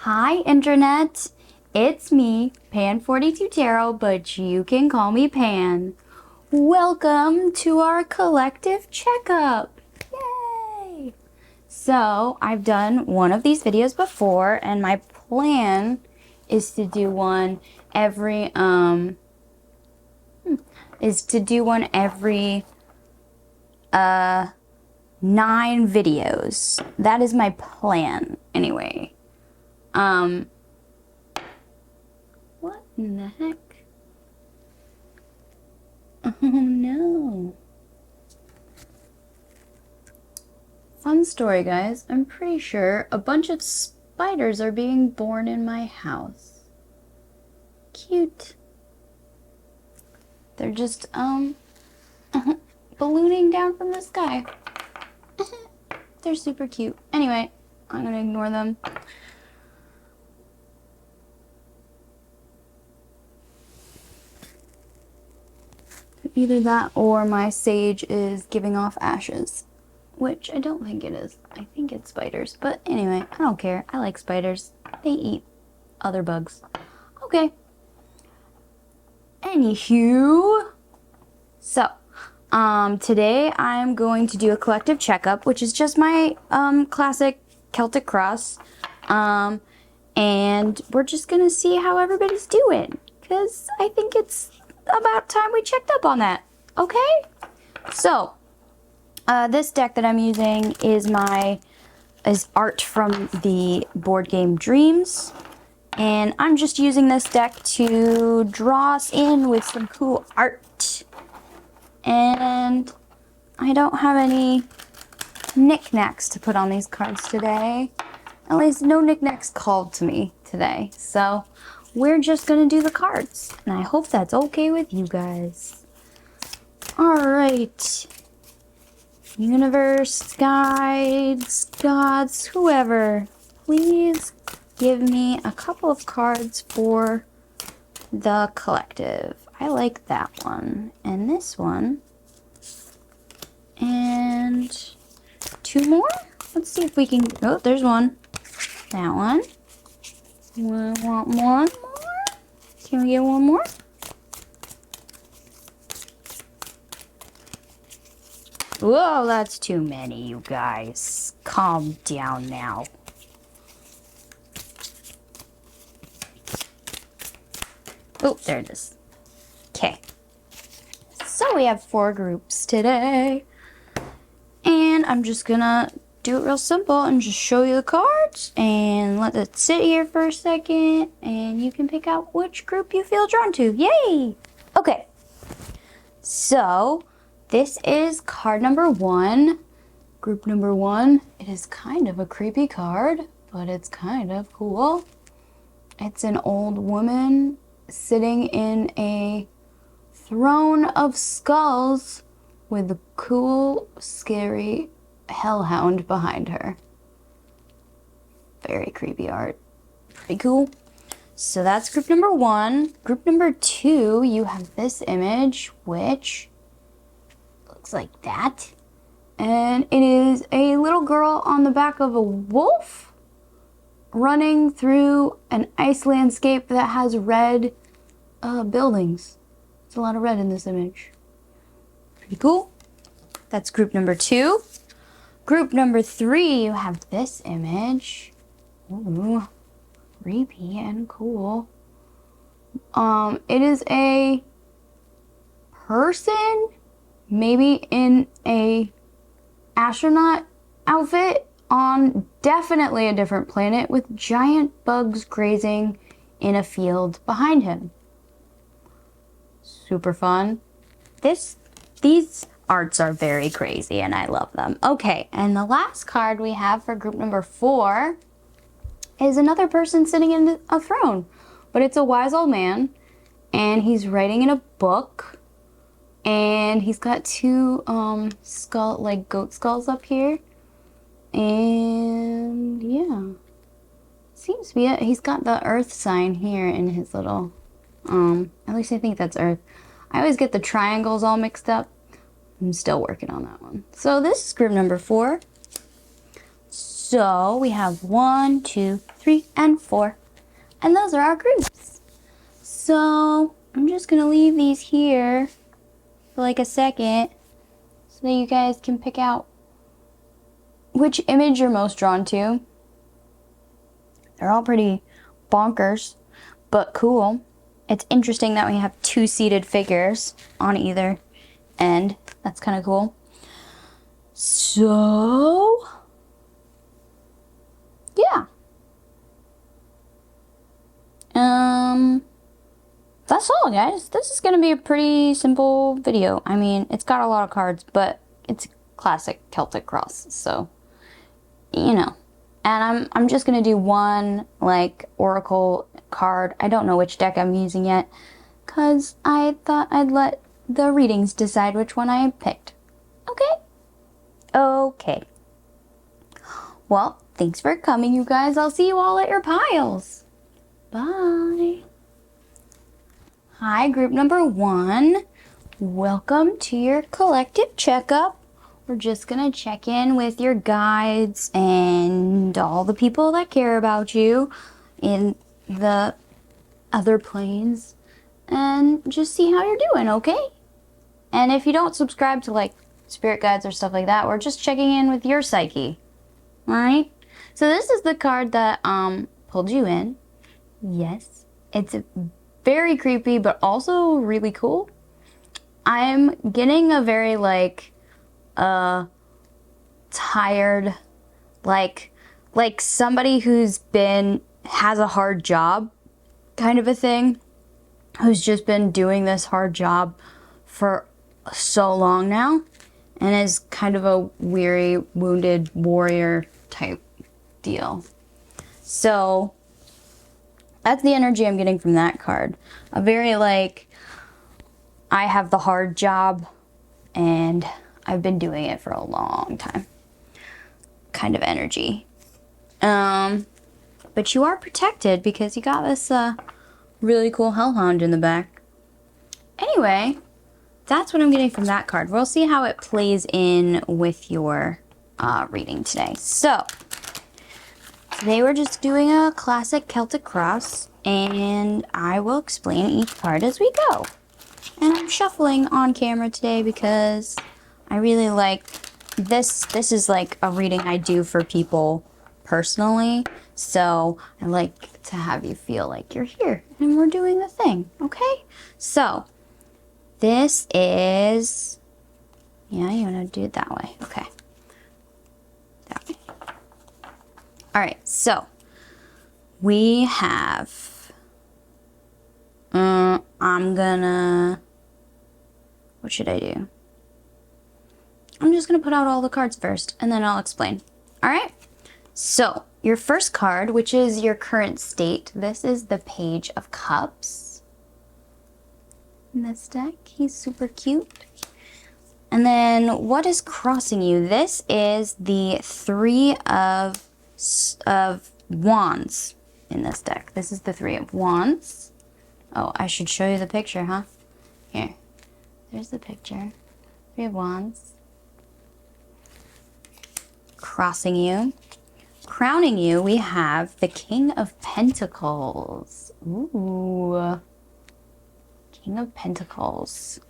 Hi, Internet. It's me, Pan42 Tarot, but you can call me Pan. Welcome to our collective checkup. Yay! So, I've done one of these videos before, and my plan is to do one every, 9 videos. That is my plan, anyway. What in the heck? Oh no. Fun story, guys. I'm pretty sure a bunch of spiders are being born in my house. Cute. They're just, ballooning down from the sky. They're super cute. Anyway, I'm gonna ignore them. Either that or my sage is giving off ashes, which I don't think it is. I think it's spiders, but anyway, I don't care. I like spiders. They eat other bugs. Okay. Anywho, so today I'm going to do a collective checkup, which is just my classic Celtic cross, and we're just gonna see how everybody's doing, because I think it's about time we checked up on that. Okay, so this deck that I'm using is art from the board game Dreams, and I'm just using this deck to draw us in with some cool art. And I don't have any knickknacks to put on these cards today. At least no knickknacks called to me today. So we're just gonna do the cards, and I hope that's okay with you guys. Alright. Universe, guides, gods, whoever, please give me a couple of cards for the collective. I like that one, and this one, and 2 more? Let's see if we can, oh, there's one. That one. We want one more? Can we get one more? Whoa, that's too many, you guys. Calm down now. Oh, there it is. Okay. So we have 4 groups today. And I'm just gonna do it real simple and just show you the cards and let it sit here for a second, and you can pick out which group you feel drawn to. Yay! Okay. So this is card number 1. Group number 1. It is kind of a creepy card, but it's kind of cool. It's an old woman sitting in a throne of skulls with a cool, scary hellhound behind her. Very creepy art. Pretty cool. So that's group number 1. Group number 2, you have this image, which looks like that. And it is a little girl on the back of a wolf running through an ice landscape that has red buildings. There's a lot of red in this image. Pretty cool. That's group number 2. Group number 3, you have this image. Ooh, creepy and cool. It is a person, maybe in a astronaut outfit, on definitely a different planet with giant bugs grazing in a field behind him. Super fun. These arts are very crazy and I love them. Okay, and the last card we have for group number 4 is another person sitting in a throne, but it's a wise old man, and he's writing in a book, and he's got 2 goat skulls up here, and yeah, seems to be it. He's got the earth sign here in his little, at least I think that's earth. I always get the triangles all mixed up. I'm still working on that one. So this is group number 4. So we have 1, 2, 3, and 4. And those are our groups. So I'm just gonna leave these here for like a second so that you guys can pick out which image you're most drawn to. They're all pretty bonkers, but cool. It's interesting that we have 2 seated figures on either end. That's kind of cool. So, yeah. That's all, guys. This is gonna be a pretty simple video. I mean, it's got a lot of cards, but it's classic Celtic Cross, so you know. And I'm just gonna do one like oracle card. I don't know which deck I'm using yet, cause I thought I'd let the readings decide which one I picked. Okay? Okay. Well, thanks for coming, you guys. I'll see you all at your piles. Bye. Hi, group number 1. Welcome to your collective checkup. We're just gonna check in with your guides and all the people that care about you in the other planes and just see how you're doing, okay? And if you don't subscribe to like spirit guides or stuff like that, we're just checking in with your psyche. Alright? So this is the card that pulled you in. Yes. It's very creepy, but also really cool. I'm getting a very like tired, like somebody who's has a hard job kind of a thing, who's just been doing this hard job for so long now and is kind of a weary, wounded warrior type deal. So that's the energy I'm getting from that card. A very like, I have the hard job and I've been doing it for a long time kind of energy. But you are protected because you got this really cool hellhound in the back. Anyway, that's what I'm getting from that card. We'll see how it plays in with your reading today. So, today we're just doing a classic Celtic cross, and I will explain each card as we go. And I'm shuffling on camera today because I really like this. This is like a reading I do for people personally. So I like to have you feel like you're here and we're doing the thing, okay? So this is, yeah, you want to do it that way. Okay. That way. All right, so we have, what should I do? I'm just gonna put out all the cards first and then I'll explain. All right, so your first card, which is your current state, this is the Page of Cups. In this deck, he's super cute. And then what is crossing you? This is the Three of Wands in this deck. This is the Three of Wands. Oh, I should show you the picture, huh? Here, there's the picture. Three of Wands. Crossing you. Crowning you, we have the King of Pentacles. Ooh. King of Pentacles.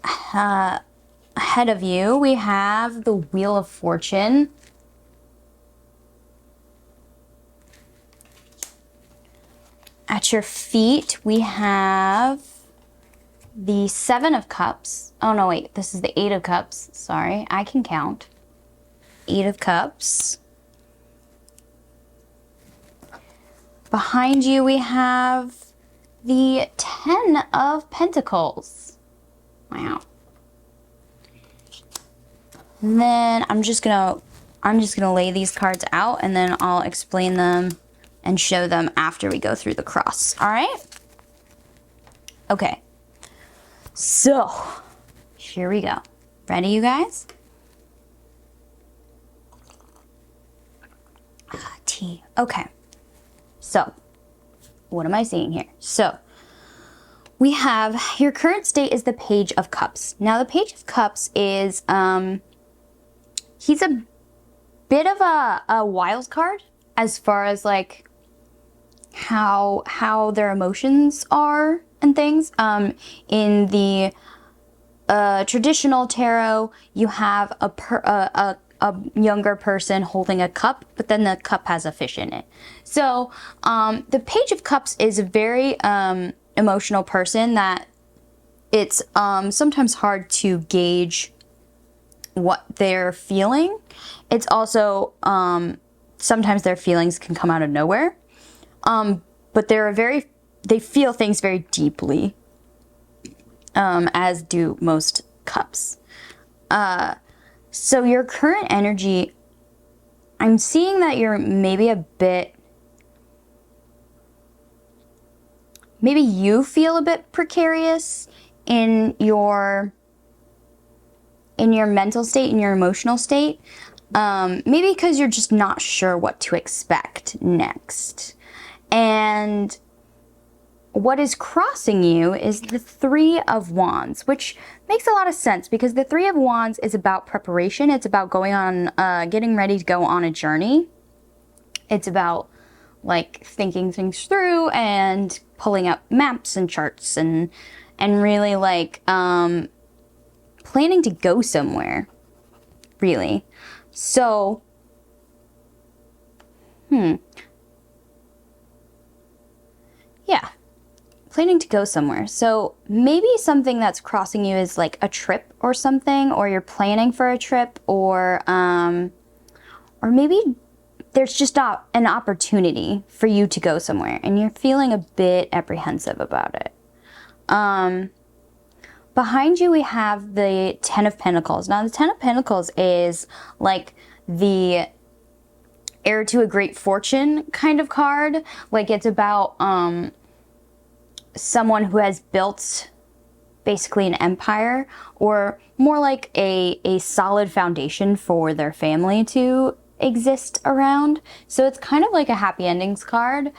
Ahead of you, we have the Wheel of Fortune. At your feet, we have the Seven of Cups. Oh, no, wait. This is the Eight of Cups. Sorry, I can count. Eight of Cups. Behind you, we have the Ten of Pentacles. Wow. And then I'm just gonna lay these cards out and then I'll explain them and show them after we go through the cross. All right? Okay. So, here we go. Ready, you guys? Tea. Okay. So, what am I seeing here? So, we have, your current state is the Page of Cups. Now, the Page of Cups is, he's a bit of a wild card as far as like how their emotions are and things. In the traditional tarot, you have a younger person holding a cup, but then the cup has a fish in it. So the Page of Cups is a very emotional person that it's sometimes hard to gauge what they're feeling. It's also sometimes their feelings can come out of nowhere. But they feel things very deeply, as do most cups. So your current energy, I'm seeing that you're maybe you feel a bit precarious in your mental state, in your emotional state. Maybe because you're just not sure what to expect next. And what is crossing you is the Three of Wands, which makes a lot of sense because the Three of Wands is about preparation. It's about going on, getting ready to go on a journey. It's about like thinking things through and pulling up maps and charts and really like planning to go somewhere, really. So, yeah, planning to go somewhere. So maybe something that's crossing you is like a trip or something, or you're planning for a trip, or maybe there's just an opportunity for you to go somewhere and you're feeling a bit apprehensive about it. Behind you, we have the Ten of Pentacles. Now, the Ten of Pentacles is like the heir to a great fortune kind of card. Like it's about someone who has built basically an empire, or more like a solid foundation for their family to exist around. So it's kind of like a happy endings card.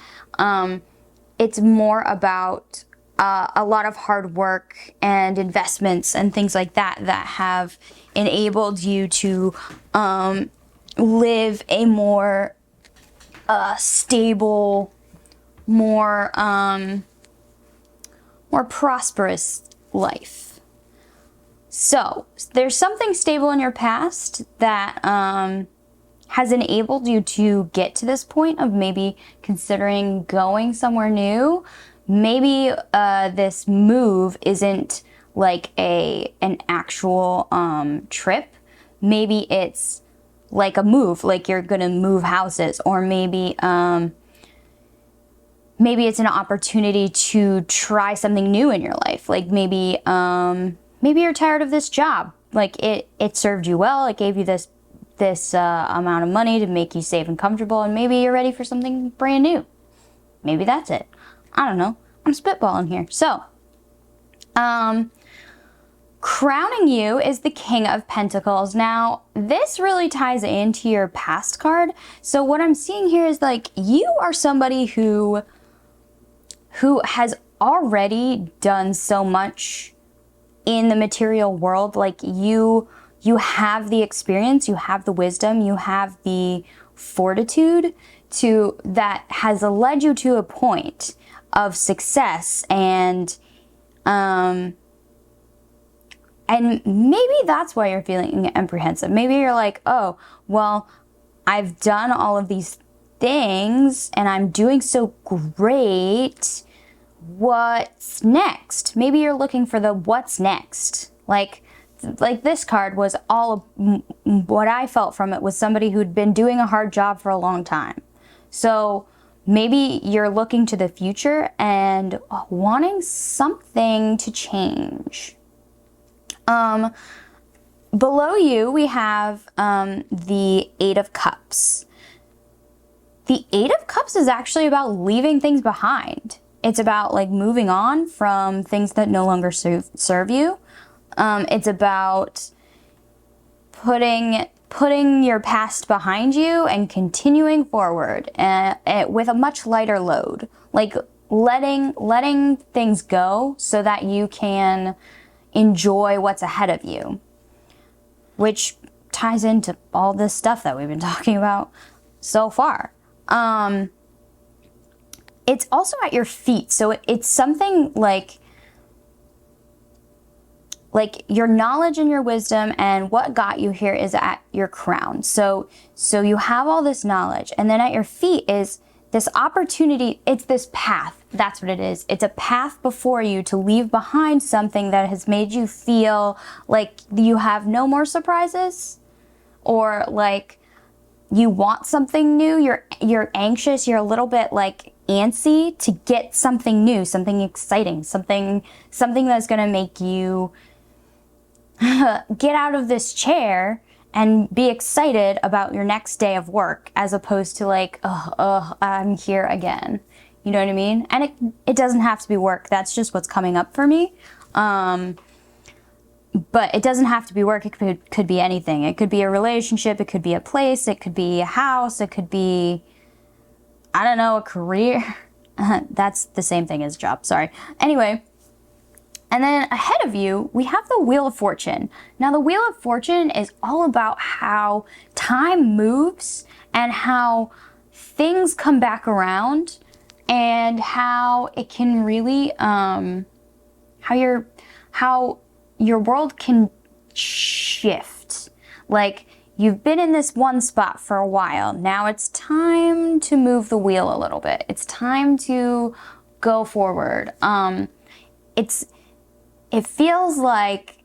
It's more about a lot of hard work and investments and things like that that have enabled you to live a more stable, more prosperous life. So there's something stable in your past that has enabled you to get to this point of maybe considering going somewhere new. Maybe this move isn't like an actual trip. Maybe it's like a move, like you're gonna move houses, or maybe it's an opportunity to try something new in your life. Like maybe you're tired of this job. Like it served you well. It gave you this amount of money to make you safe and comfortable, and maybe you're ready for something brand new. Maybe that's it. I don't know. I'm spitballing here. So, crowning you is the King of Pentacles. Now, this really ties into your past card. So what I'm seeing here is like you are somebody who has already done so much in the material world. Like you have the experience, you have the wisdom, you have the fortitude that has led you to a point of success, and maybe that's why you're feeling apprehensive. Maybe you're like, oh, well, I've done all of these things and I'm doing so great. What's next? Maybe you're looking for the what's next. Like this card was all what I felt from it was somebody who'd been doing a hard job for a long time. So maybe you're looking to the future and wanting something to change. Below you, we have the Eight of Cups. The Eight of Cups is actually about leaving things behind. It's about like moving on from things that no longer serve you. It's about putting your past behind you and continuing forward with a much lighter load. Like letting things go so that you can enjoy what's ahead of you. Which ties into all this stuff that we've been talking about so far. It's also at your feet. So it's something like your knowledge and your wisdom and what got you here is at your crown. So you have all this knowledge, and then at your feet is this opportunity. It's this path. That's what it is. It's a path before you to leave behind something that has made you feel like you have no more surprises, or like you want something new. You're anxious. You're a little bit like antsy to get something new, something exciting, something that's going to make you get out of this chair and be excited about your next day of work, as opposed to like, I'm here again. You know what I mean? And it doesn't have to be work. That's just what's coming up for me. But it doesn't have to be work. It could be anything. It could be a relationship. It could be a place. It could be a house. It could be, I don't know, a career. That's the same thing as a job. Sorry. Anyway. And then ahead of you, we have the Wheel of Fortune. Now, the Wheel of Fortune is all about how time moves and how things come back around, and how it can really, how your world can shift. Like, you've been in this one spot for a while. Now it's time to move the wheel a little bit. It's time to go forward. It feels like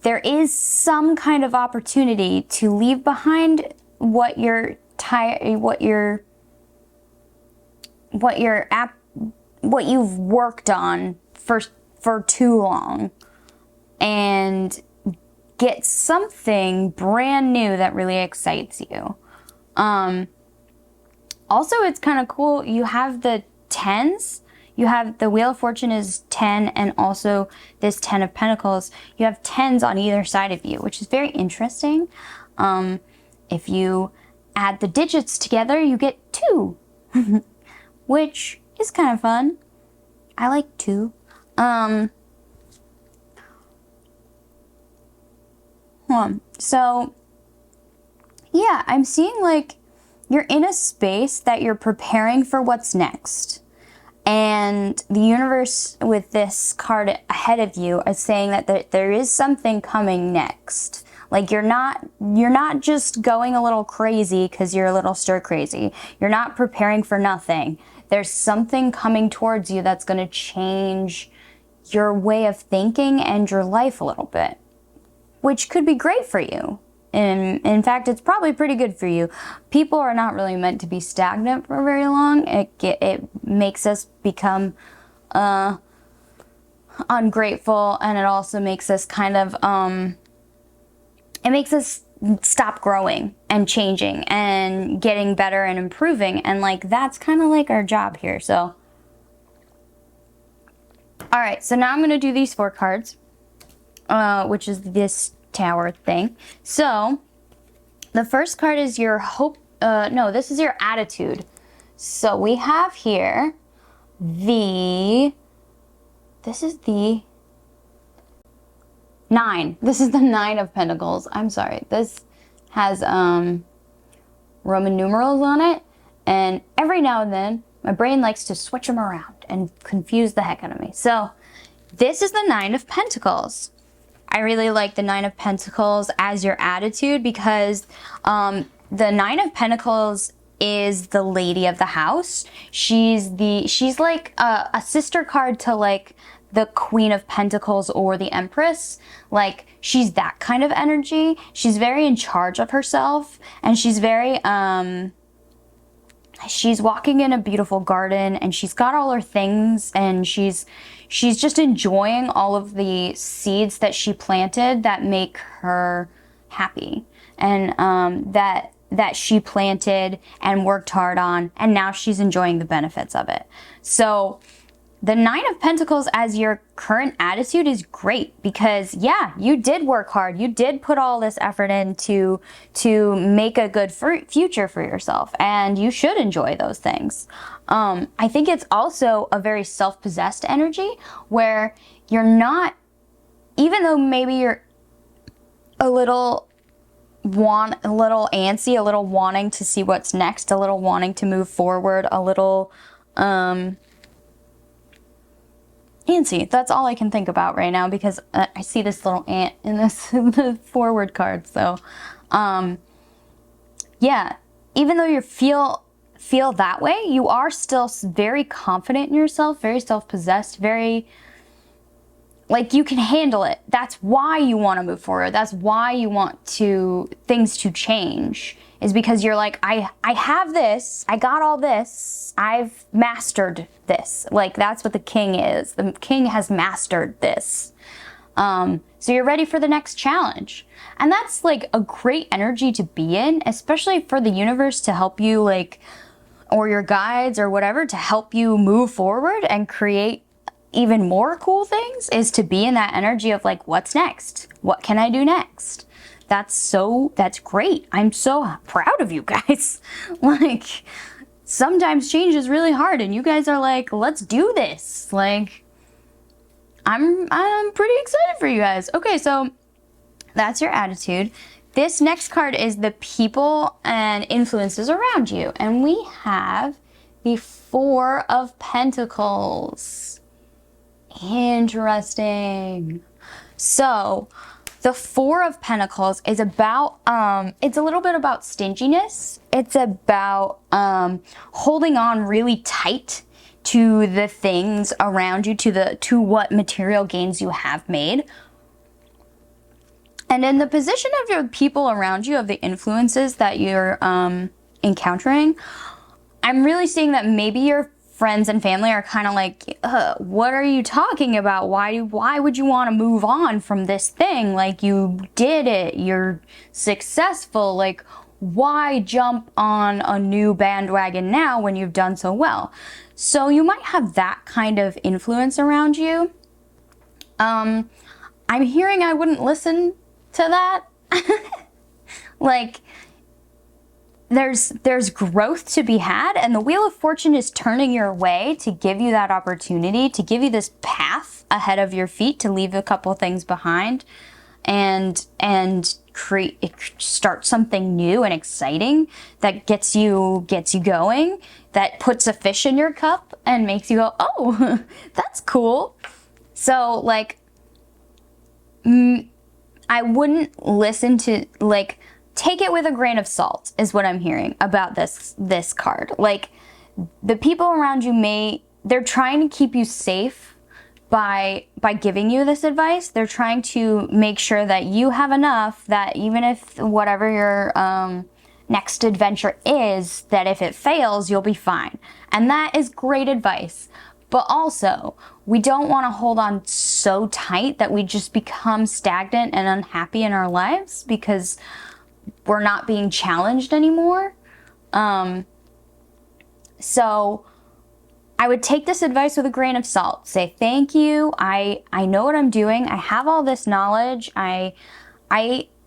there is some kind of opportunity to leave behind what you've worked on for too long, and get something brand new that really excites you. Also, it's kind of cool. You have the tens. You have the Wheel of Fortune is 10, and also this 10 of Pentacles. You have 10s on either side of you, which is very interesting. If you add the digits together, you get 2, which is kind of fun. I like 2. So, yeah, I'm seeing like you're in a space that you're preparing for what's next. And the universe with this card ahead of you is saying that there is something coming next. Like you're not just going a little crazy because you're a little stir crazy. You're not preparing for nothing. There's something coming towards you that's going to change your way of thinking and your life a little bit, which could be great for you. In fact, it's probably pretty good for you. People are not really meant to be stagnant for very long. It makes us become ungrateful, and it also makes us kind of it makes us stop growing and changing and getting better and improving, and like that's kind of like our job here. So, all right. So now I'm going to do these 4 cards, which is this Tower thing. So the first card is your hope. This is your attitude. So we have here this is the 9. This is the 9 of Pentacles. I'm sorry. This has Roman numerals on it, and every now and then my brain likes to switch them around and confuse the heck out of me. So this is the 9 of Pentacles. I really like the 9 of Pentacles as your attitude, because the 9 of Pentacles is the lady of the house. She's like a sister card to like the Queen of Pentacles or the Empress. Like she's that kind of energy. She's very in charge of herself, and she's very she's walking in a beautiful garden, and she's got all her things, and she's just enjoying all of the seeds that she planted that make her happy, and that she planted and worked hard on, and now she's enjoying the benefits of it. So the 9 of Pentacles as your current attitude is great, because yeah, you did work hard. You did put all this effort in to make a good future for yourself, and you should enjoy those things. I think it's also a very self-possessed energy, where you're not, even though maybe you're a little a little antsy, a little wanting to see what's next, a little wanting to move forward, a little antsy. That's all I can think about right now, because I see this little ant in this the forward card. So yeah, even though you feel that way, you are still very confident in yourself, very self-possessed, very like you can handle it. That's why you want to move forward. That's why you want things to change, is because you're like, I have this, I got all this, I've mastered this. Like, that's what the king is. The king has mastered this. So you're ready for the next challenge. And that's like a great energy to be in, especially for the universe to help you, like, or your guides or whatever, to help you move forward and create even more cool things, is to be in that energy of like, what's next? What can I do next? That's great. I'm so proud of you guys. Like, sometimes change is really hard and you guys are like, let's do this. Like, I'm pretty excited for you guys. Okay, so that's your attitude. This next card is the people and influences around you. And we have the Four of Pentacles. Interesting. So the Four of Pentacles is about, it's a little bit about stinginess. It's about holding on really tight to the things around you, to what material gains you have made. And in the position of your people around you, of the influences that you're encountering, I'm really seeing that maybe your friends and family are kind of like, what are you talking about? Why would you want to move on from this thing? Like, you did it, you're successful. Like, why jump on a new bandwagon now when you've done so well? So you might have that kind of influence around you. I'm hearing I wouldn't listen to that. Like, there's growth to be had, and the Wheel of Fortune is turning your way to give you that opportunity, to give you this path ahead of your feet, to leave a couple things behind and start something new and exciting that gets you going, that puts a fish in your cup and makes you go, oh, that's cool. So, like, I wouldn't listen to, like, take it with a grain of salt is what I'm hearing about this card. Like, the people around you they're trying to keep you safe by giving you this advice. They're trying to make sure that you have enough, that even if whatever your next adventure is, that if it fails, you'll be fine. And that is great advice. But also, we don't want to hold on so tight that we just become stagnant and unhappy in our lives because we're not being challenged anymore. So I would take this advice with a grain of salt. Say, thank you. I know what I'm doing. I have all this knowledge. I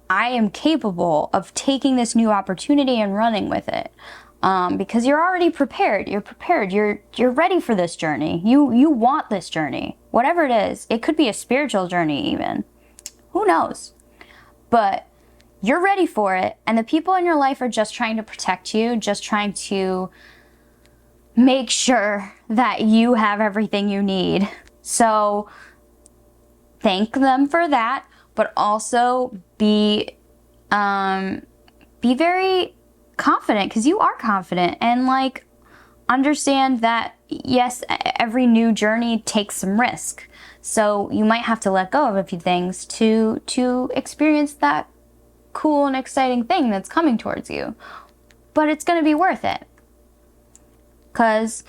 am capable of taking this new opportunity and running with it. Because you're already prepared. You're prepared. You're ready for this journey. You want this journey. Whatever it is. It could be a spiritual journey even. Who knows? But you're ready for it, and the people in your life are just trying to protect you, just trying to make sure that you have everything you need. So thank them for that, but also be very confident, because you are confident, and like, understand that yes, every new journey takes some risk. So you might have to let go of a few things to experience that cool and exciting thing that's coming towards you. But it's going to be worth it, because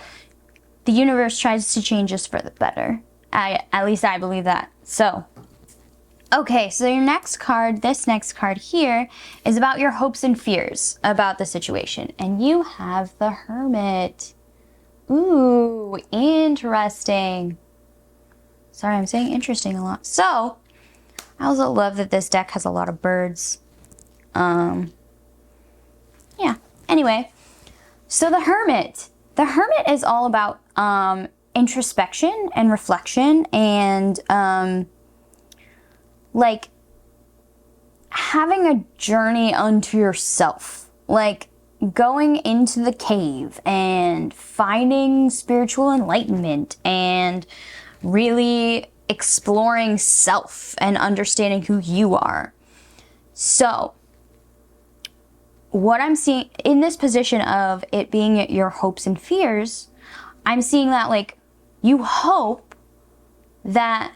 the universe tries to change us for the better. At least I believe that. So, okay, so your next card, this next card here, is about your hopes and fears about the situation. And you have the Hermit. Ooh, interesting. Sorry, I'm saying interesting a lot. So, I also love that this deck has a lot of birds. Yeah, anyway, so the Hermit is all about introspection and reflection, and like having a journey unto yourself, like going into the cave and finding spiritual enlightenment and really exploring self and understanding who you are. So what I'm seeing in this position of it being your hopes and fears, I'm seeing that like you hope that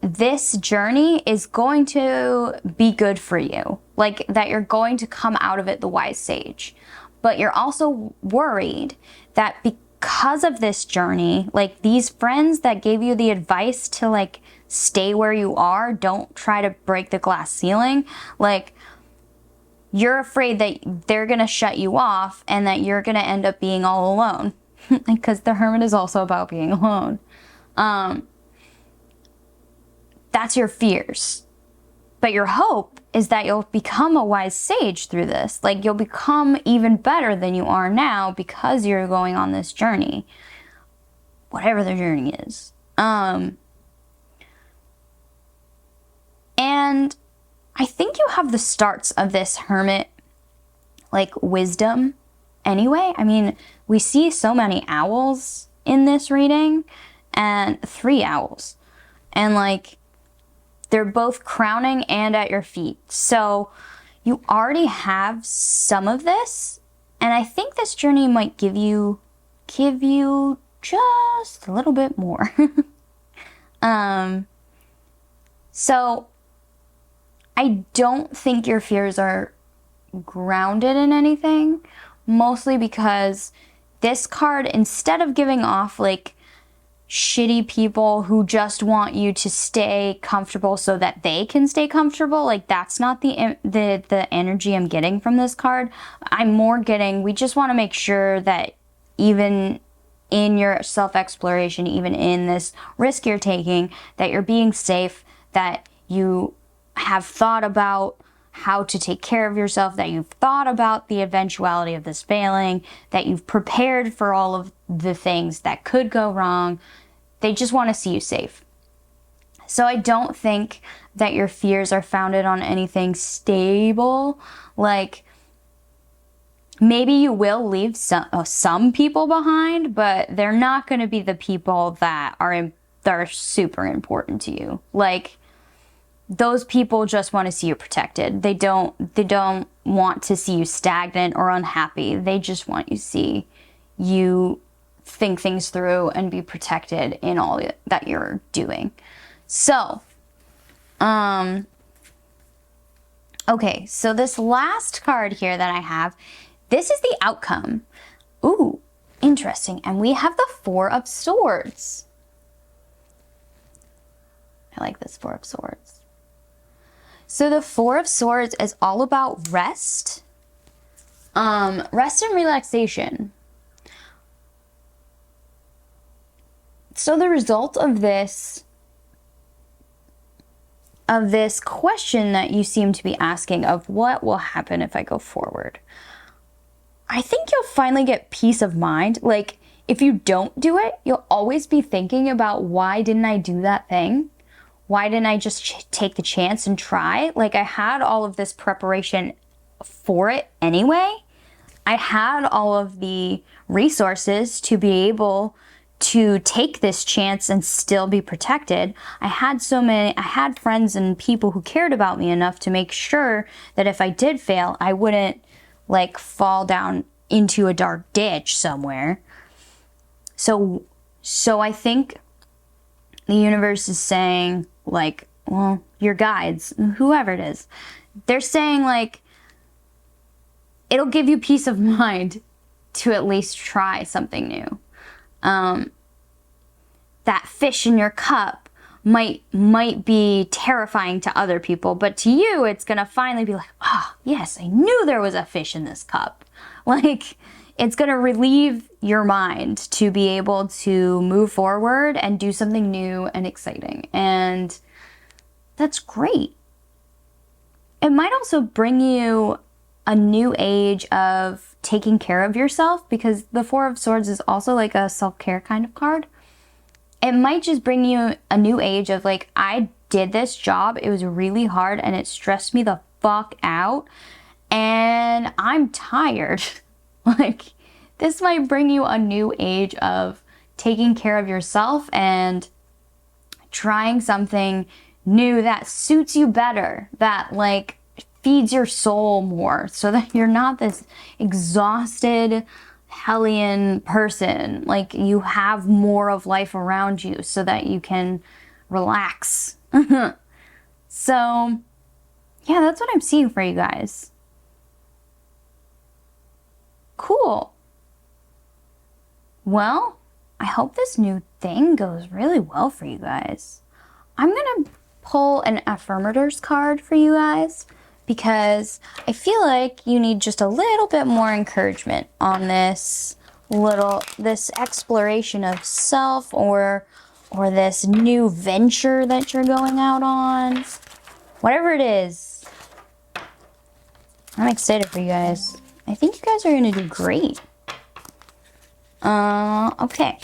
this journey is going to be good for you, like that you're going to come out of it the wise sage. But you're also worried that because of this journey, like these friends that gave you the advice to like stay where you are, don't try to break the glass ceiling, like you're afraid that they're gonna shut you off and that you're gonna end up being all alone. Because the Hermit is also about being alone. That's your fears. But your hope is that you'll become a wise sage through this. Like you'll become even better than you are now because you're going on this journey. Whatever the journey is. And I think you have the starts of this Hermit, like wisdom anyway. I mean, we see so many owls in this reading, and 3 owls. And like, they're both crowning and at your feet. So you already have some of this. And I think this journey might give you just a little bit more. So I don't think your fears are grounded in anything, mostly because this card, instead of giving off like shitty people who just want you to stay comfortable so that they can stay comfortable, like that's not the energy I'm getting from this card. I'm more getting, we just want to make sure that even in your self-exploration, even in this risk you're taking, that you're being safe, that you have thought about how to take care of yourself, that you've thought about the eventuality of this failing, that you've prepared for all of the things that could go wrong. They just want to see you safe. So I don't think that your fears are founded on anything stable. Like, maybe you will leave some people behind, but they're not going to be the people that are super important to you. Like, those people just want to see you protected. They don't want to see you stagnant or unhappy. They just want you to see you think things through and be protected in all that you're doing. So, okay, so this last card here that I have, this is the outcome. Ooh, interesting. And we have the 4 of Swords. I like this 4 of Swords. So the 4 of Swords is all about rest. Rest and relaxation. So the result of this question that you seem to be asking of what will happen if I go forward, I think you'll finally get peace of mind. Like, if you don't do it, you'll always be thinking about, why didn't I do that thing? Why didn't I just take the chance and try? Like, I had all of this preparation for it anyway. I had all of the resources to be able to take this chance and still be protected. I had friends and people who cared about me enough to make sure that if I did fail, I wouldn't like fall down into a dark ditch somewhere. So I think the universe is saying, like, well, your guides, whoever it is, they're saying like, it'll give you peace of mind to at least try something new. That fish in your cup might be terrifying to other people, but to you, it's gonna finally be like, oh, yes, I knew there was a fish in this cup. Like, it's gonna relieve your mind to be able to move forward and do something new and exciting. And that's great. It might also bring you a new age of taking care of yourself, because the 4 of Swords is also like a self-care kind of card. It might just bring you a new age of like, I did this job, it was really hard and it stressed me the fuck out. And I'm tired. Like, this might bring you a new age of taking care of yourself and trying something new that suits you better, that like feeds your soul more, so that you're not this exhausted hellion person. Like, you have more of life around you so that you can relax. So yeah, that's what I'm seeing for you guys. Cool. Well, I hope this new thing goes really well for you guys. I'm gonna pull an affirmators card for you guys because I feel like you need just a little bit more encouragement on this exploration of self or this new venture that you're going out on. Whatever it is. I'm excited for you guys. I think you guys are gonna do great. Okay.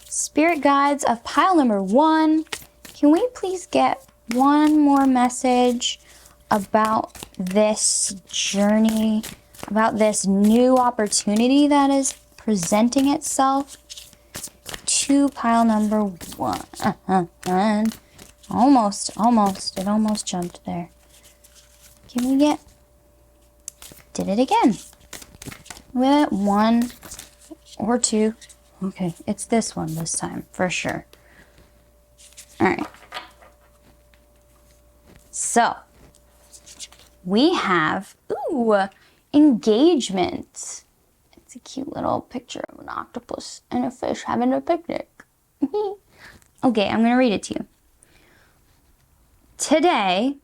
Spirit guides of pile number 1. Can we please get one more message about this journey, about this new opportunity that is presenting itself to pile number 1? Almost. It almost jumped there. Can we get... Did it again. With 1 or 2. Okay, it's this one this time, for sure. Alright. So, we have, engagement. It's a cute little picture of an octopus and a fish having a picnic. Okay, I'm going to read it to you. Today,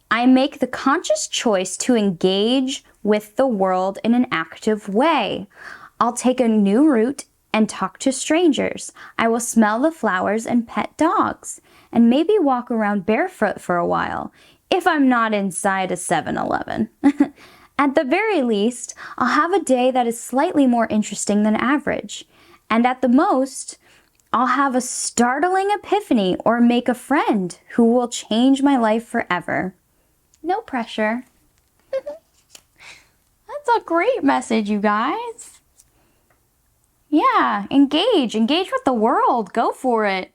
I make the conscious choice to engage with the world in an active way. I'll take a new route and talk to strangers. I will smell the flowers and pet dogs, and maybe walk around barefoot for a while, if I'm not inside a 7-Eleven. At the very least, I'll have a day that is slightly more interesting than average, and at the most, I'll have a startling epiphany or make a friend who will change my life forever. No pressure. That's a great message, you guys. Yeah, engage with the world. Go for it.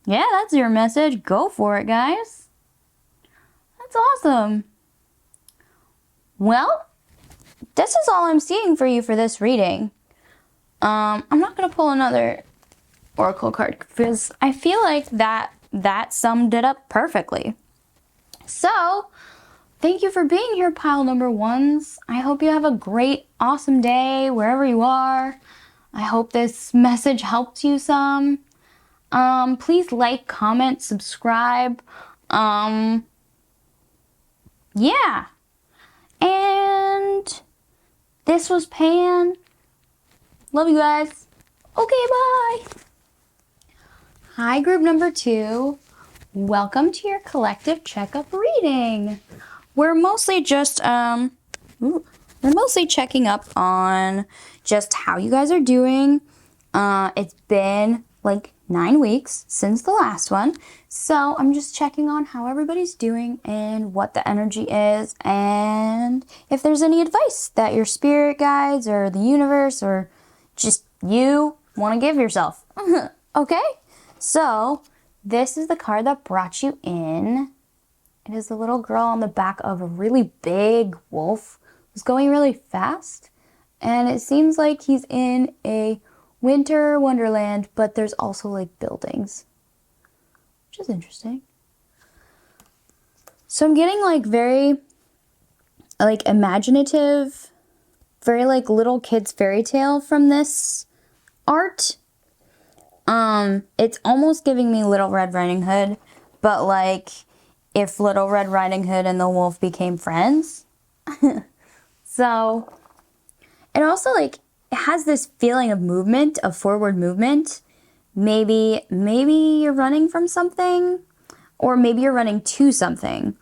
Yeah, that's your message. Go for it, guys. That's awesome. Well, this is all I'm seeing for you for this reading. I'm not going to pull another oracle card because I feel like that summed it up perfectly. So, thank you for being here, pile number 1s. I hope you have a great, awesome day wherever you are. I hope this message helped you some. Please like, comment, subscribe. Yeah. And this was Pan. Love you guys. Okay, bye. Hi, group number 2. Welcome to your collective checkup reading. We're mostly just we're mostly checking up on just how you guys are doing. It's been like 9 weeks since the last one, so I'm just checking on how everybody's doing and what the energy is, and if there's any advice that your spirit guides or the universe or just you want to give yourself. Okay, so this is the card that brought you in. It is the little girl on the back of a really big wolf who's going really fast, and it seems like he's in a winter wonderland, but there's also like buildings, which is interesting. So I'm getting like very like imaginative, very like little kids fairy tale from this art. It's almost giving me Little Red Riding Hood, but like if Little Red Riding Hood and the wolf became friends. So it also like it has this feeling of movement, of forward movement. Maybe you're running from something, or maybe you're running to something,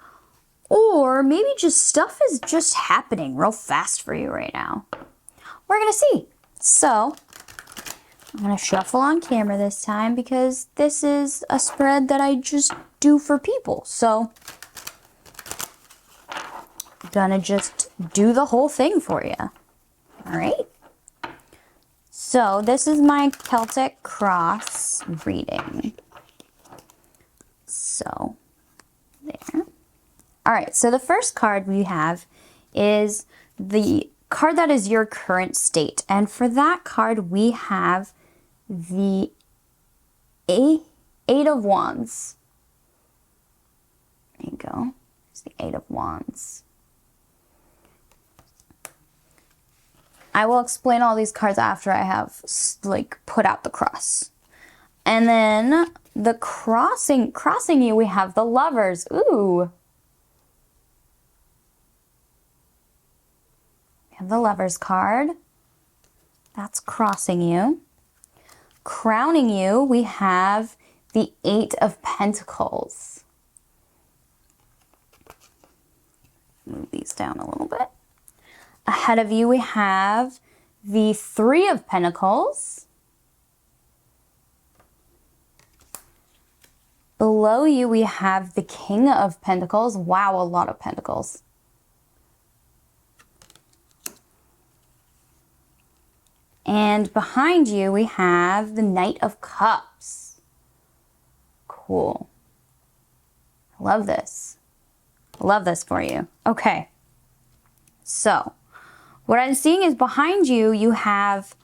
or maybe just stuff is just happening real fast for you right now. We're gonna see. So I'm gonna shuffle on camera this time because this is a spread that I just do for people. So gonna just do the whole thing for you. All right. So this is my Celtic Cross reading. So there. All right. So the first card we have is the card that is your current state. And for that card, we have the Eight of Wands. There you go. It's the Eight of Wands. I will explain all these cards after I have like put out the cross. And then the crossing you, we have the Lovers. Ooh. We have the Lovers card. That's crossing you. Crowning you, we have the Eight of Pentacles. Move these down a little bit. Ahead of you, we have the Three of Pentacles. Below you, we have the King of Pentacles. Wow, a lot of pentacles. And behind you, we have the Knight of Cups. Cool. I love this. I love this for you. Okay. So, what I'm seeing is behind you, you have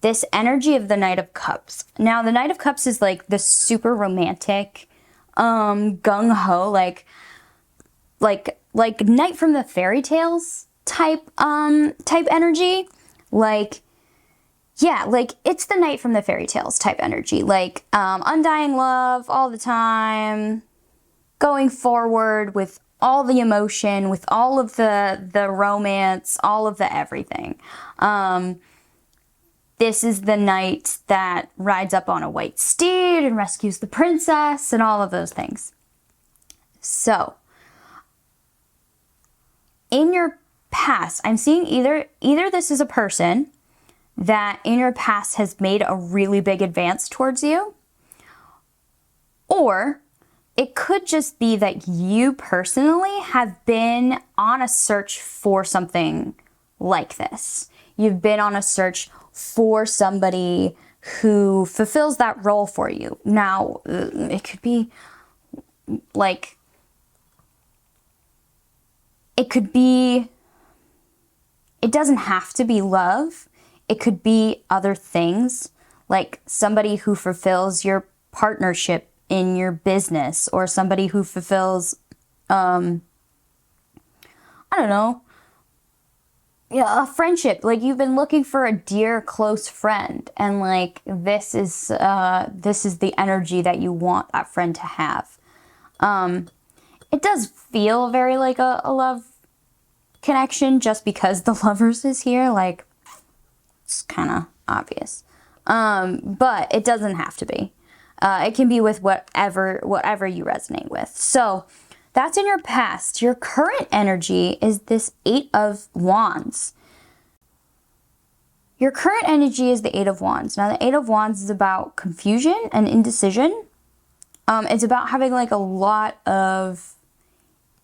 this energy of the Knight of Cups. Now, the Knight of Cups is like the super romantic, gung-ho, like Knight from the fairy tales type energy. Like, yeah, like it's the Knight from the fairy tales type energy. Like, undying love all the time, going forward with all the emotion, with all of the romance, all of the everything. This is the knight that rides up on a white steed and rescues the princess and all of those things. So, in your past, I'm seeing either this is a person that in your past has made a really big advance towards you, or it could just be that you personally have been on a search for something like this. You've been on a search for somebody who fulfills that role for you. Now, it could be like, it doesn't have to be love. It could be other things, like somebody who fulfills your partnership in your business, or somebody who fulfills, I don't know, a friendship. Like, you've been looking for a dear, close friend, and like this is the energy that you want that friend to have. It does feel very like a love connection, just because the Lovers is here. Like, it's kind of obvious, but it doesn't have to be. It can be with whatever you resonate with. So that's in your past. Your current energy is this Eight of Wands. Your current energy is the Eight of Wands. Now, the Eight of Wands is about confusion and indecision. It's about having like a lot of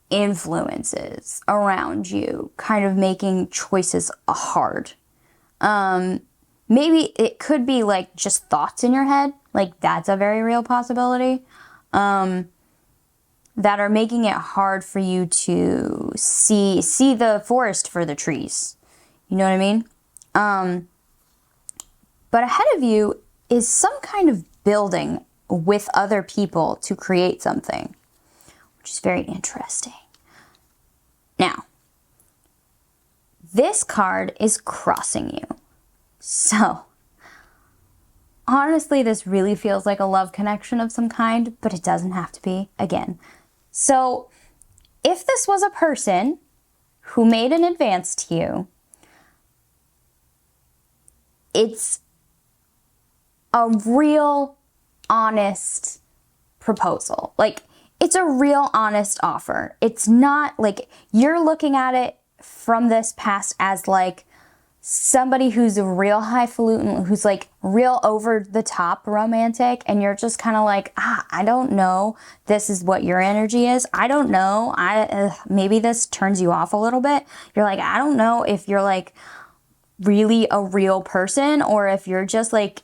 influences around you, kind of making choices hard. Maybe it could be like just thoughts in your head. Like, that's a very real possibility. That are making it hard for you to see the forest for the trees. You know what I mean? But ahead of you is some kind of building with other people to create something, which is very interesting. Now, this card is crossing you. So, honestly, this really feels like a love connection of some kind, but it doesn't have to be, again. So, if this was a person who made an advance to you, it's a real, honest proposal. Like, it's a real, honest offer. It's not like you're looking at it from this past as like somebody who's a real highfalutin, who's like real over the top romantic, and you're just kind of like, I don't know, this is what your energy is. I don't know. Maybe this turns you off a little bit. You're like, I don't know if you're like really a real person or if you're just like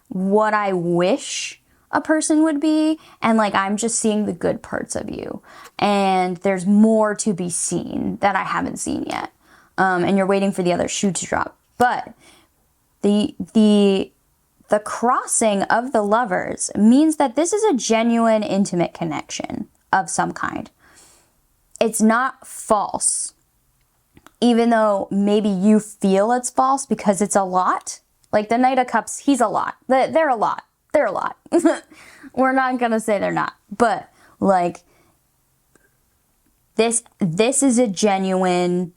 what I wish a person would be, and like I'm just seeing the good parts of you, and there's more to be seen that I haven't seen yet, and you're waiting for the other shoe to drop. But the crossing of the lovers means that this is a genuine intimate connection of some kind. It's not false, even though maybe you feel it's false because it's a lot. Like the Knight of Cups, he's a lot. They're a lot. They're a lot. We're not going to say they're not. But, like, this is a genuine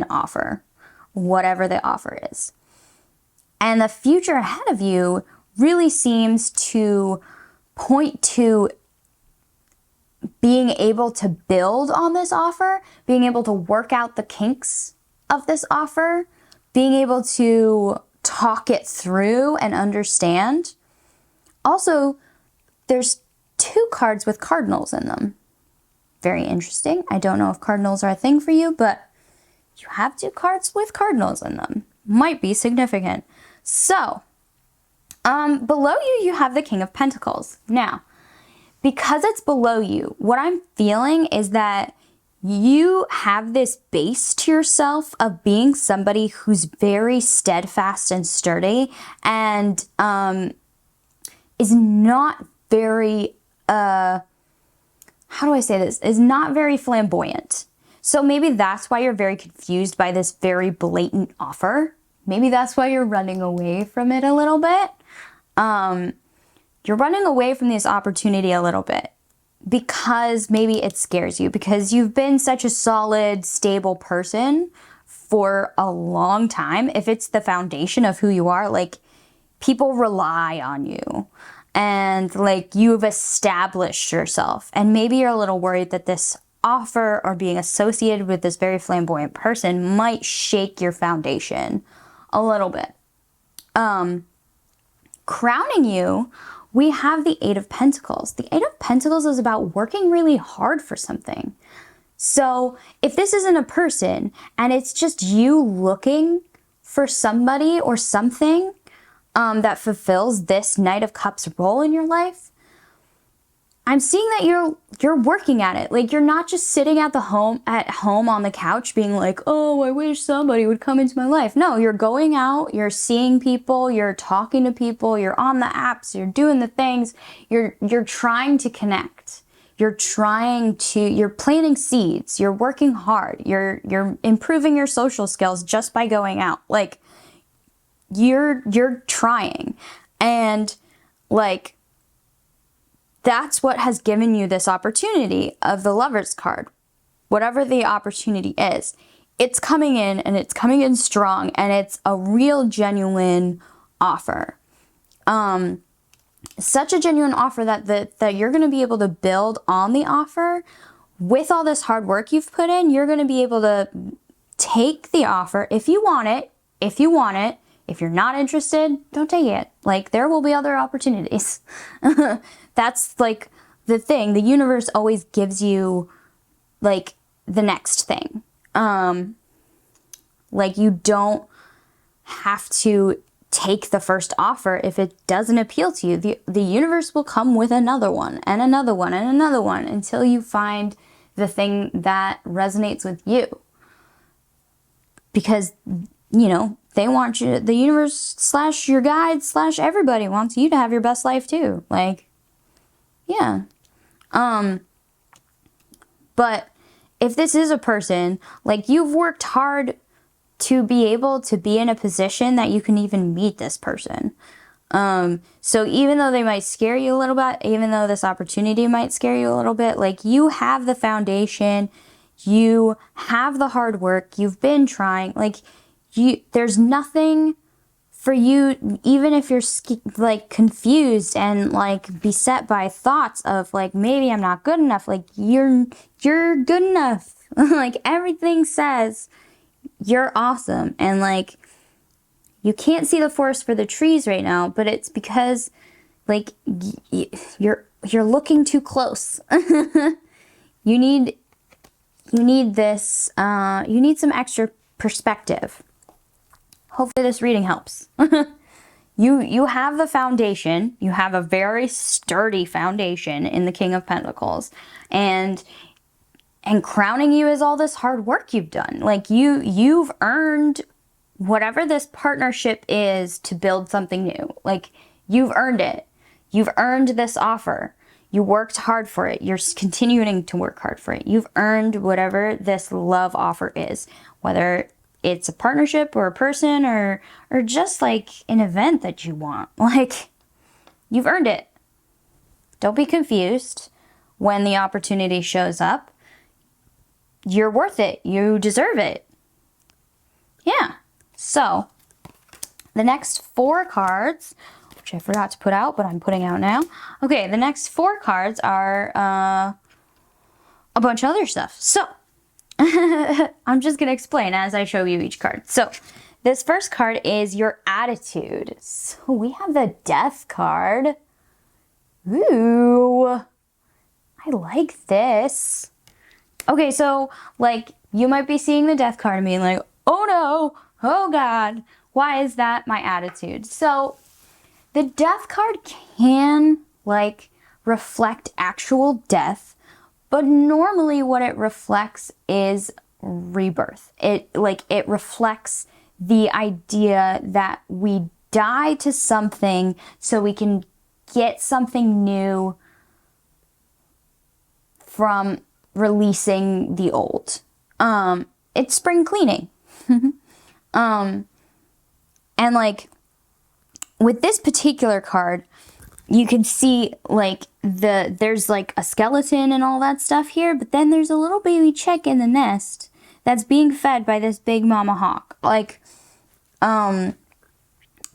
offer, whatever the offer is. And the future ahead of you really seems to point to being able to build on this offer, being able to work out the kinks of this offer, being able to talk it through and understand. Also, there's 2 cards with cardinals in them. Very interesting. I don't know if cardinals are a thing for you, but you have 2 cards with cardinals in them. Might be significant. So, below you, you have the King of Pentacles. Now, because it's below you, what I'm feeling is that you have this base to yourself of being somebody who's very steadfast and sturdy and is not very, how do I say this? Is not very flamboyant. So maybe that's why you're very confused by this very blatant offer. Maybe that's why you're running away from it a little bit. You're running away from this opportunity a little bit because maybe it scares you, because you've been such a solid, stable person for a long time. If it's the foundation of who you are, like, people rely on you and like you've established yourself, and maybe you're a little worried that this offer or being associated with this very flamboyant person might shake your foundation a little bit. Crowning you, we have the 8 of Pentacles. The 8 of Pentacles is about working really hard for something. So if this isn't a person and it's just you looking for somebody or something that fulfills this Knight of Cups role in your life, I'm seeing that you're working at it. Like, you're not just sitting at home on the couch being like, oh, I wish somebody would come into my life. No, you're going out, you're seeing people, you're talking to people, you're on the apps, you're doing the things, you're trying to connect. You're planting seeds, you're working hard, you're improving your social skills just by going out. Like, you're trying. And like, that's what has given you this opportunity of the Lovers card. Whatever the opportunity is, it's coming in, and it's coming in strong, and it's a real genuine offer. Such a genuine offer that you're going to be able to build on the offer. With all this hard work you've put in, you're going to be able to take the offer if you want it. If you're not interested, don't take it. Like, there will be other opportunities. That's like the thing. The universe always gives you like the next thing. Like, you don't have to take the first offer if it doesn't appeal to you. The universe will come with another one and another one and another one until you find the thing that resonates with you. Because, you know, they want you, the universe / your guide / everybody wants you to have your best life too. Like, yeah. But if this is a person, like, you've worked hard to be able to be in a position that you can even meet this person. So even though they might scare you a little bit, even though this opportunity might scare you a little bit, like, you have the foundation, you have the hard work, you've been trying, like, there's nothing for you, even if you're like confused and like beset by thoughts of like, maybe I'm not good enough. Like, you're good enough. Like, everything says you're awesome. And like, you can't see the forest for the trees right now, but it's because like you're looking too close. You need this, you need some extra perspective. Hopefully this reading helps. You have the foundation. You have a very sturdy foundation in the King of Pentacles. And crowning you is all this hard work you've done. Like you've earned whatever this partnership is to build something new. Like you've earned it. You've earned this offer. You worked hard for it. You're continuing to work hard for it. You've earned whatever this love offer is, whether it's a partnership or a person or just like an event that you want. Like, you've earned it. Don't be confused when the opportunity shows up. You're worth it. You deserve it. Yeah. So, the next 4 cards, which I forgot to put out, but I'm putting out now. Okay, the next 4 cards are a bunch of other stuff. So, I'm just going to explain as I show you each card. So, this first card is your attitude. So, we have the Death card. Ooh, I like this. Okay, so, like, you might be seeing the Death card and being like, oh no, oh God, why is that my attitude? So, the Death card can, like, reflect actual death, but normally what it reflects is rebirth. It reflects the idea that we die to something so we can get something new from releasing the old. It's spring cleaning. And like, with this particular card, you can see like there's like a skeleton and all that stuff here, but then there's a little baby chick in the nest that's being fed by this big mama hawk. Like,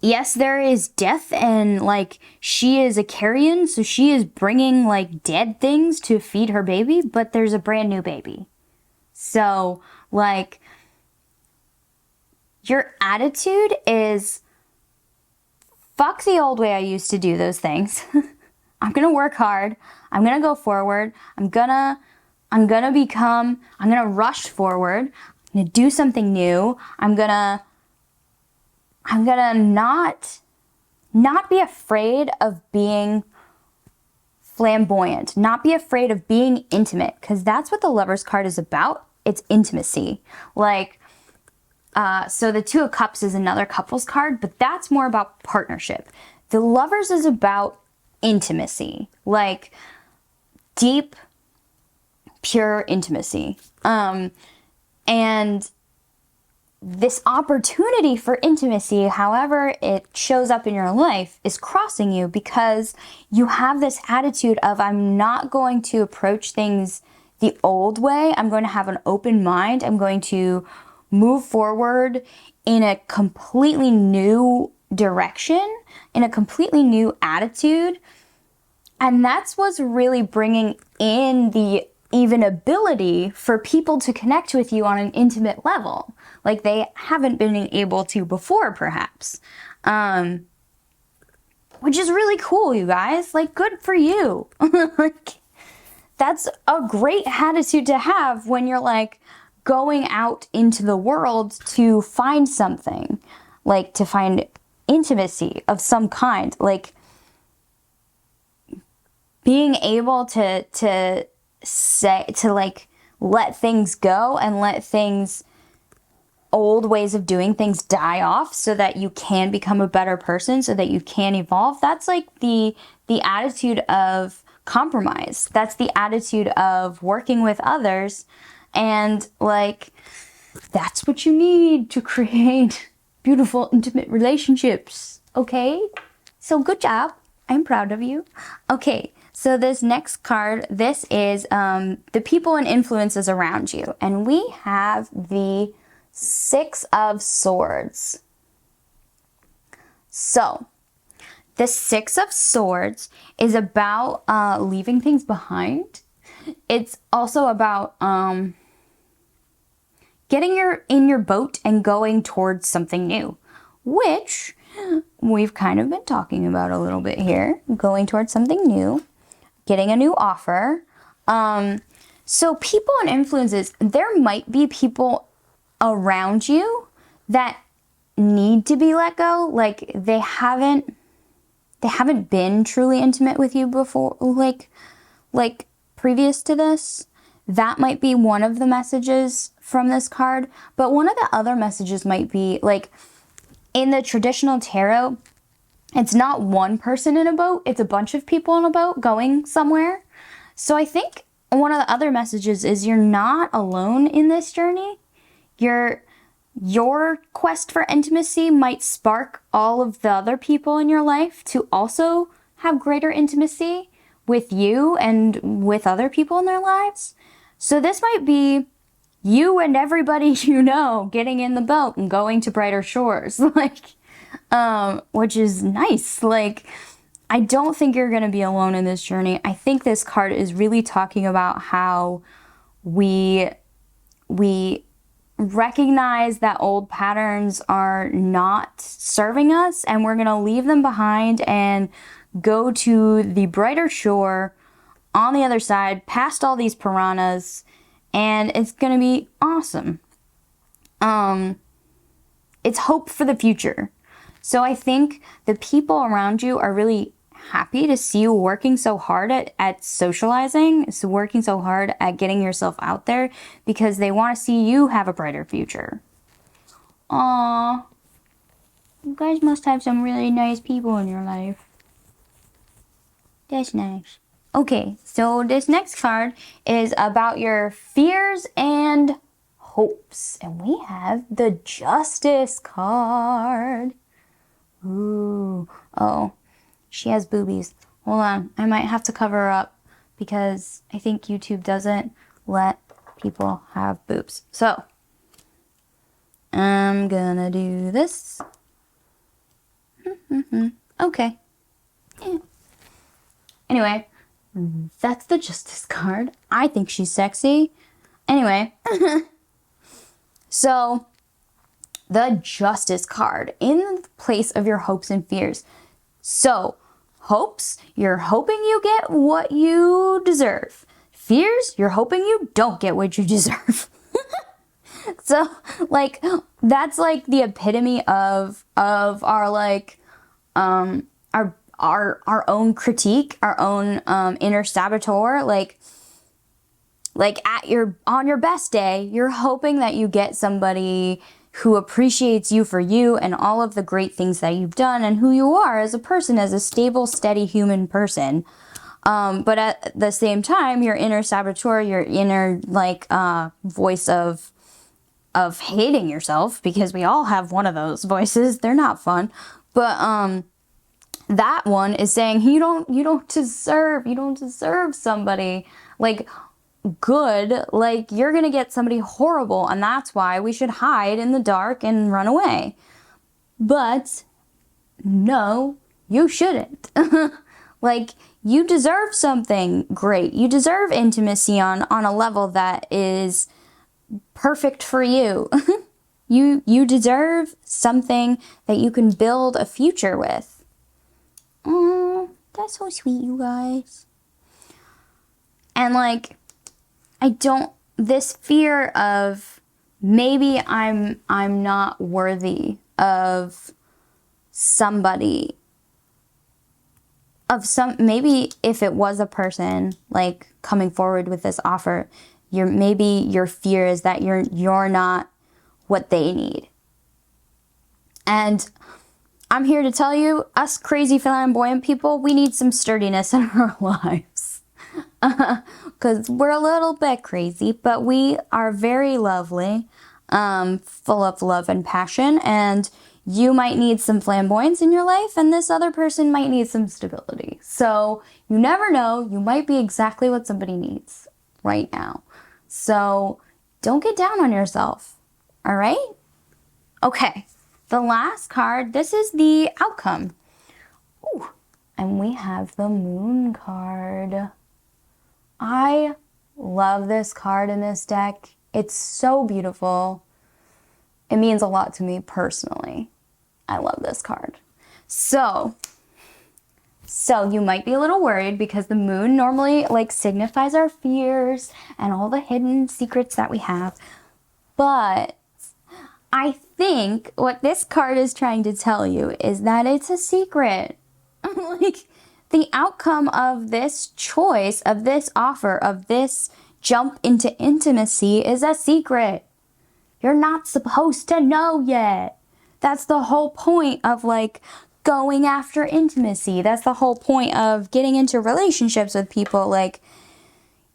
yes, there is death, and like she is a carrion, so she is bringing like dead things to feed her baby, but there's a brand new baby. So like, your attitude is, fuck the old way I used to do those things. I'm gonna work hard. I'm gonna go forward. I'm gonna rush forward. I'm gonna do something new. I'm gonna not be afraid of being flamboyant, not be afraid of being intimate, because that's what the Lovers card is about. It's intimacy. Like, so the 2 of Cups is another couples card, but that's more about partnership. The Lovers is about intimacy, like deep, pure intimacy. And this opportunity for intimacy, however it shows up in your life, is crossing you because you have this attitude of, I'm not going to approach things the old way. I'm going to have an open mind. I'm going to move forward in a completely new direction, in a completely new attitude. And that's what's really bringing in the even ability for people to connect with you on an intimate level, like they haven't been able to before, perhaps. Which is really cool, you guys. Like, good for you. Like, that's a great attitude to have when you're like going out into the world to find something, like to find intimacy of some kind, like being able to like let things go and let things, old ways of doing things, die off so that you can become a better person, so that you can evolve. That's like the attitude of compromise. That's the attitude of working with others. And like, that's what you need to create beautiful, intimate relationships. Okay? So good job. I'm proud of you. Okay, so this next card, this is the people and influences around you. And we have the 6 of Swords. So, the 6 of Swords is about leaving things behind. It's also about getting in your boat and going towards something new, which we've kind of been talking about a little bit here, going towards something new, getting a new offer. So people and influences, there might be people around you that need to be let go. Like they haven't been truly intimate with you before, like previous to this. That might be one of the messages from this card. But one of the other messages might be like in the traditional tarot, it's not one person in a boat, it's a bunch of people in a boat going somewhere. So I think one of the other messages is you're not alone in this journey. Your quest for intimacy might spark all of the other people in your life to also have greater intimacy with you and with other people in their lives. So this might be you and everybody you know getting in the boat and going to brighter shores, which is nice. Like, I don't think you're going to be alone in this journey. I think this card is really talking about how we recognize that old patterns are not serving us and we're going to leave them behind and go to the brighter shore on the other side, past all these piranhas, and it's going to be awesome. It's hope for the future. So I think the people around you are really happy to see you working so hard at socializing, so working so hard at getting yourself out there because they want to see you have a brighter future. Aww. You guys must have some really nice people in your life. That's nice. Okay, so this next card is about your fears and hopes. And we have the Justice card. Ooh. Oh, she has boobies. Hold on, I might have to cover her up because I think YouTube doesn't let people have boobs. So, I'm gonna do this. Okay. Yeah. Anyway, that's the Justice card. I think she's sexy. Anyway, so the Justice card in place of your hopes and fears. So, hopes, you're hoping you get what you deserve. Fears, you're hoping you don't get what you deserve. So, like, that's like the epitome of our like our own critique, our own inner saboteur. Like on your best day, you're hoping that you get somebody who appreciates you for you and all of the great things that you've done and who you are as a person, as a stable, steady human person. But at the same time, your inner saboteur, your inner voice of hating yourself, because we all have one of those voices. They're not fun. But that one is saying you don't deserve somebody like good, like you're gonna get somebody horrible, and that's why we should hide in the dark and run away. But no, you shouldn't. Like, you deserve something great. You deserve intimacy on a level that is perfect for you. You deserve something that you can build a future with. That's so sweet, you guys. And like, this fear of maybe I'm not worthy of somebody, maybe if it was a person like coming forward with this offer, maybe your fear is that you're not what they need. And I'm here to tell you, us crazy flamboyant people, we need some sturdiness in our lives. Because we're a little bit crazy, but we are very lovely, full of love and passion, and you might need some flamboyance in your life, and this other person might need some stability. So you never know, you might be exactly what somebody needs right now. So don't get down on yourself, all right? Okay, the last card, this is the outcome. Ooh, and we have the Moon card. I love this card in this deck. It's so beautiful. It means a lot to me personally. I love this card. So you might be a little worried because the moon normally like signifies our fears and all the hidden secrets that we have. But I think what this card is trying to tell you is that it's a secret. Like, the outcome of this choice, of this offer, of this jump into intimacy is a secret. You're not supposed to know yet. That's the whole point of like going after intimacy. That's the whole point of getting into relationships with people. Like,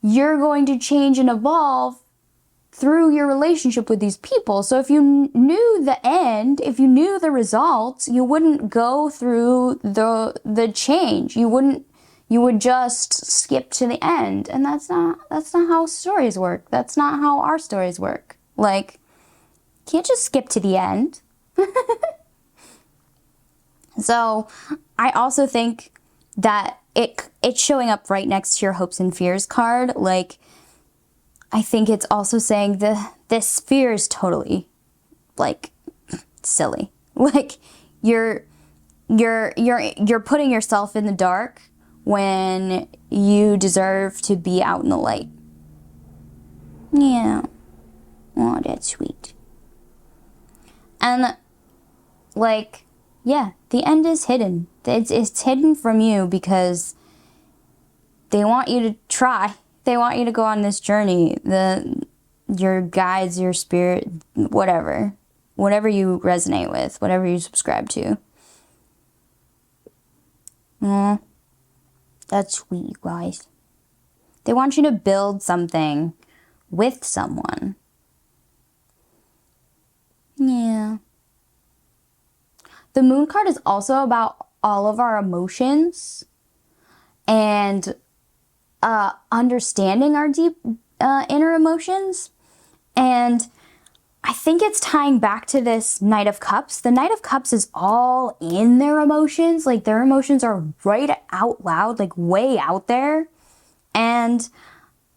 you're going to change and evolve through your relationship with these people. So if you knew the end, if you knew the results, you wouldn't go through the change. You would just skip to the end. And that's not how stories work. That's not how our stories work. Like, you can't just skip to the end. So I also think that it's showing up right next to your hopes and fears card. Like, I think it's also saying this fear is totally like silly. Like, you're putting yourself in the dark when you deserve to be out in the light. Yeah. Oh, that's sweet. And like, yeah, the end is hidden. It's hidden from you because they want you to try. They want you to go on this journey. Your guides, your spirit, whatever you resonate with, whatever you subscribe to. That's sweet, you guys. They want you to build something with someone. Yeah. The moon card is also about all of our emotions and understanding our deep inner emotions. And I think it's tying back to this Knight of Cups. The Knight of Cups is all in their emotions. Like, their emotions are right out loud, like way out there. And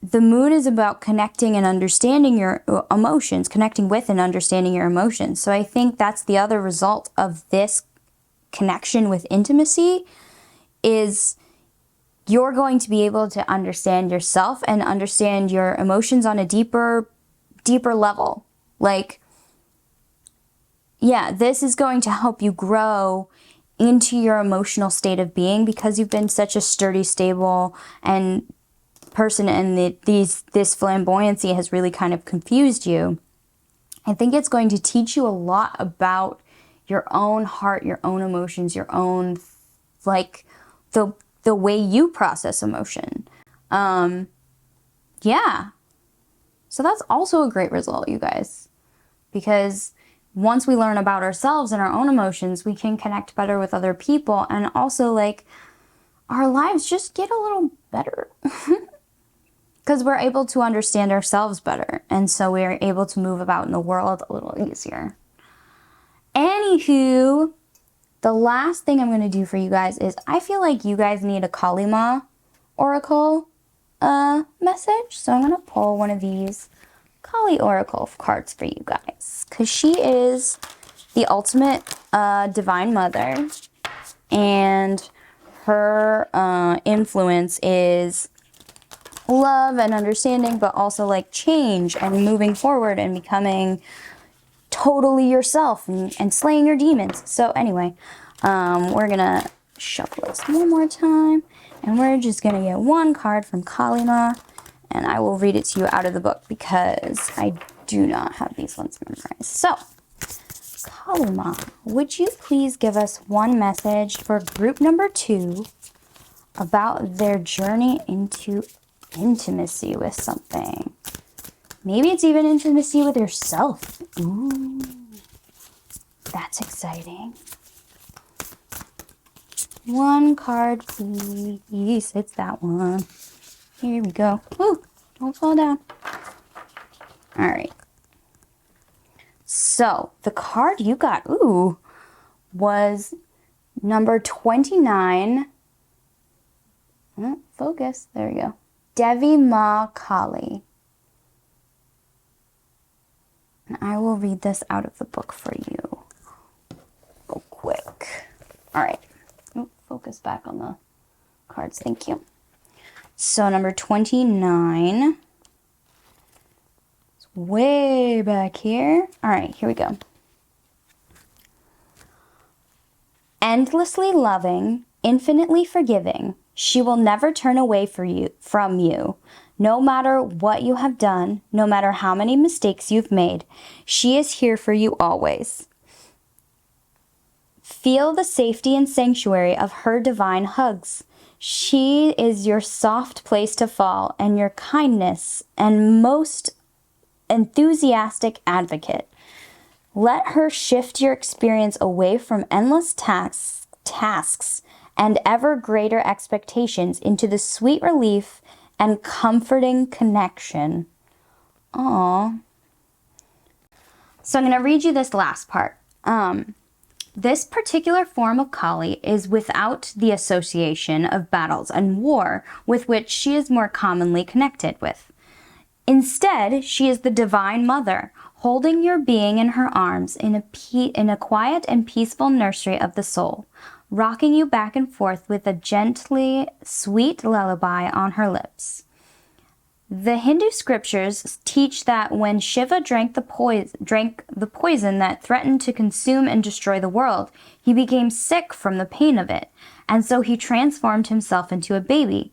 the moon is about connecting and understanding your emotions, connecting with and understanding your emotions. So I think that's the other result of this connection with intimacy is you're going to be able to understand yourself and understand your emotions on a deeper level. Like, yeah, this is going to help you grow into your emotional state of being because you've been such a sturdy, stable, and person, and this flamboyancy has really kind of confused you. I think it's going to teach you a lot about your own heart, your own emotions, your own, like, the way you process emotion. Yeah. So that's also a great result, you guys. Because once we learn about ourselves and our own emotions, we can connect better with other people. And also, like, our lives just get a little better. Because we're able to understand ourselves better. And so we're able to move about in the world a little easier. Anywho, the last thing I'm going to do for you guys is I feel like you guys need a Kalima Oracle message. So I'm going to pull one of these Kali Oracle cards for you guys. Because she is the ultimate divine mother. And her influence is love and understanding, but also like change and moving forward and becoming totally yourself and slaying your demons. So anyway, we're gonna shuffle this one more time, and we're just gonna get one card from Kalima, and I will read it to you out of the book because I do not have these ones memorized. So, Kalima, would you please give us one message for group number 2 about their journey into intimacy with something? Maybe it's even intimacy with yourself. Ooh, that's exciting. One card, please. It's that one. Here we go. Ooh, don't fall down. All right. So the card you got, was number 29. Focus. There we go. Devi Ma Kali. And I will read this out of the book for you real quick. All right. Ooh, focus back on the cards. Thank you. So number 29. It's way back here. All right, here we go. Endlessly loving, infinitely forgiving, she will never turn away from you. No matter what you have done, no matter how many mistakes you've made, she is here for you always. Feel the safety and sanctuary of her divine hugs. She is your soft place to fall and your kindness and most enthusiastic advocate. Let her shift your experience away from endless tasks and ever greater expectations into the sweet relief and comforting connection. Aww. So I'm going to read you this last part. This particular form of Kali is without the association of battles and war with which she is more commonly connected with. Instead, she is the Divine Mother, holding your being in her arms in a quiet and peaceful nursery of the soul, rocking you back and forth with a gently sweet lullaby on her lips. The Hindu scriptures teach that when Shiva drank the poison that threatened to consume and destroy the world, he became sick from the pain of it, and so he transformed himself into a baby,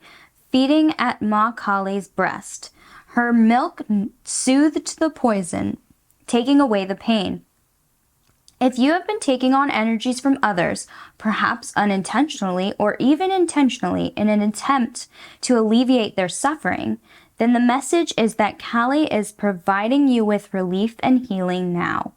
feeding at Ma Kali's breast. Her milk soothed the poison, taking away the pain. If you have been taking on energies from others, perhaps unintentionally or even intentionally in an attempt to alleviate their suffering, then the message is that Kali is providing you with relief and healing now.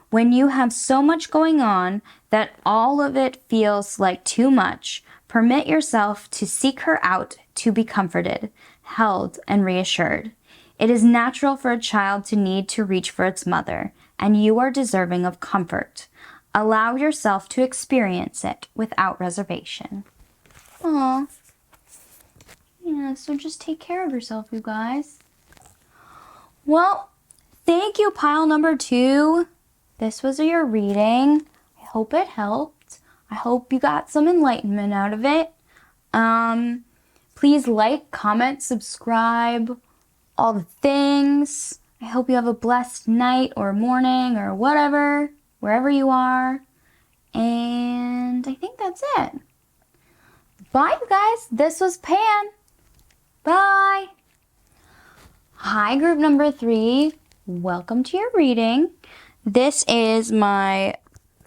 When you have so much going on that all of it feels like too much, permit yourself to seek her out to be comforted, held, and reassured. It is natural for a child to need to reach for its mother, and you are deserving of comfort. Allow yourself to experience it without reservation. Aww. Yeah, so just take care of yourself, you guys. Well, thank you, pile number 2. This was your reading. I hope it helped. I hope you got some enlightenment out of it. Please like, comment, subscribe, all the things. I hope you have a blessed night or morning or whatever, wherever you are. And I think that's it. Bye, you guys. This was Pan. Bye. Hi, group number 3. Welcome to your reading. This is my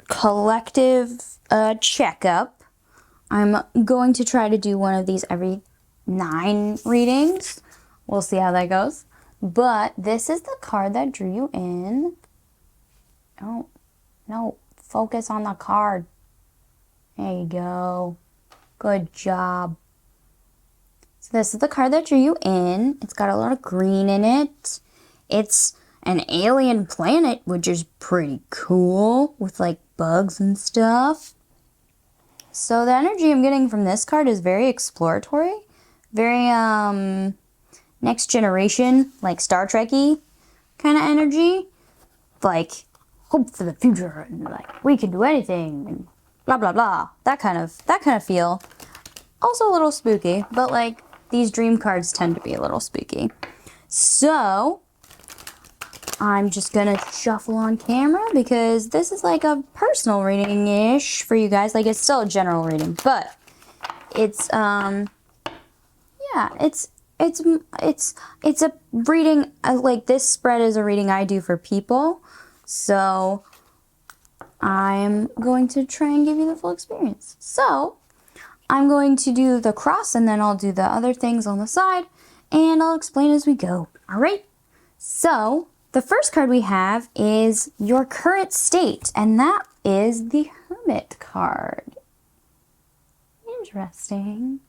collective checkup. I'm going to try to do one of these every 9 readings. We'll see how that goes. But this is the card that drew you in. Oh, no. Focus on the card. There you go. Good job. So this is the card that drew you in. It's got a lot of green in it. It's an alien planet, which is pretty cool, with like bugs and stuff. So the energy I'm getting from this card is very exploratory, very next generation, like Star Trek-y kind of energy. Like hope for the future and like we can do anything and blah blah blah. That kind of feel. Also a little spooky, but like these dream cards tend to be a little spooky. So I'm just gonna shuffle on camera because this is like a personal reading-ish for you guys. Like it's still a general reading, but it's yeah, it's a reading, like this spread is a reading I do for people. So I'm going to try and give you the full experience. So I'm going to do the cross and then I'll do the other things on the side and I'll explain as we go. All right. So the first card we have is your current state, and that is the Hermit card. Interesting.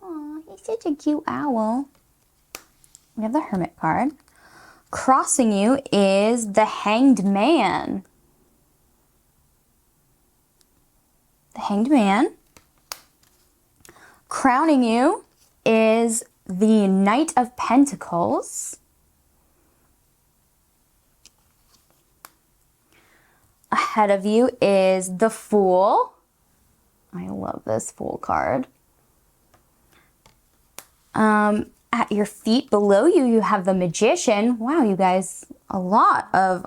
Aw, he's such a cute owl. We have the Hermit card. Crossing you is the Hanged Man. The Hanged Man. Crowning you is the Knight of Pentacles. ahead of you is the Fool. I love this Fool card. At your feet below you, you have the Magician. Wow, you guys, a lot of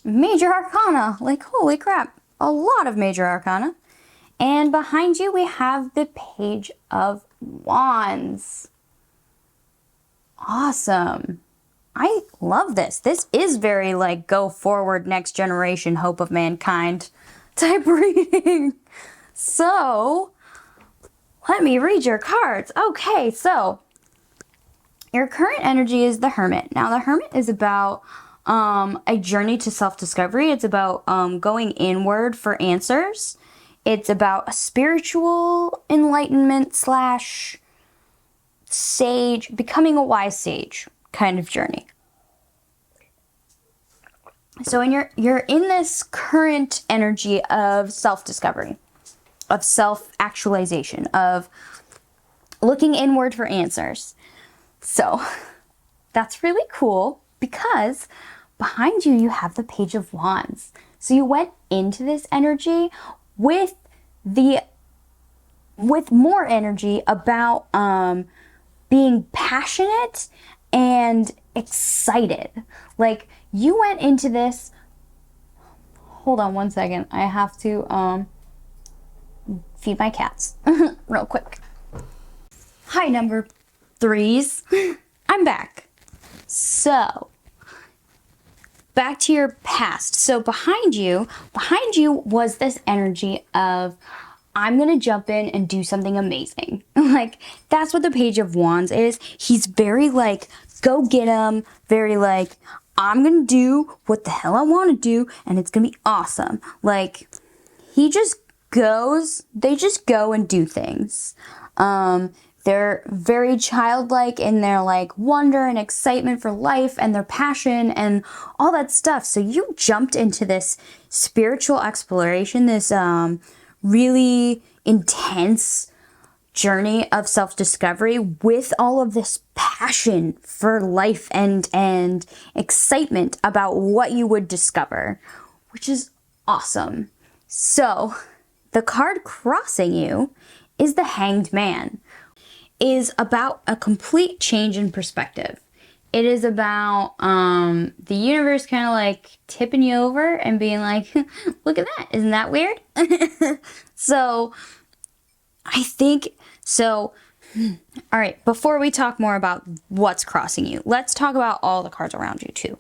major arcana. Like, holy crap, a lot of major arcana. And behind you, we have the Page of Wands. Awesome. I love this. This is very like go forward, next generation, hope of mankind type reading. So, let me read your cards. Okay, so your current energy is the Hermit. Now, the Hermit is about a journey to self-discovery. It's about going inward for answers. It's about a spiritual enlightenment slash sage, becoming a wise sage kind of journey. So you're in this current energy of self-discovery, of self-actualization, of looking inward for answers. So that's really cool because behind you, you have the Page of Wands. So you went into this energy with more energy about being passionate and excited. Like you went into this, hold on one second. I have to feed my cats real quick. Hi, number 3s. I'm back. So, back to your past. So behind you was this energy of, I'm gonna jump in and do something amazing. Like, that's what the Page of Wands is. He's very like, go get him, very like, I'm gonna do what the hell I wanna do, and it's gonna be awesome. Like, they just go and do things. They're very childlike in their like wonder and excitement for life and their passion and all that stuff. So you jumped into this spiritual exploration, this really intense journey of self-discovery with all of this passion for life and excitement about what you would discover, which is awesome. So the card crossing you is the Hanged Man. Is about a complete change in perspective. It is about the universe kind of like tipping you over and being like, look at that, isn't that weird? So I think, so, all right, before we talk more about what's crossing you, let's talk about all the cards around you too.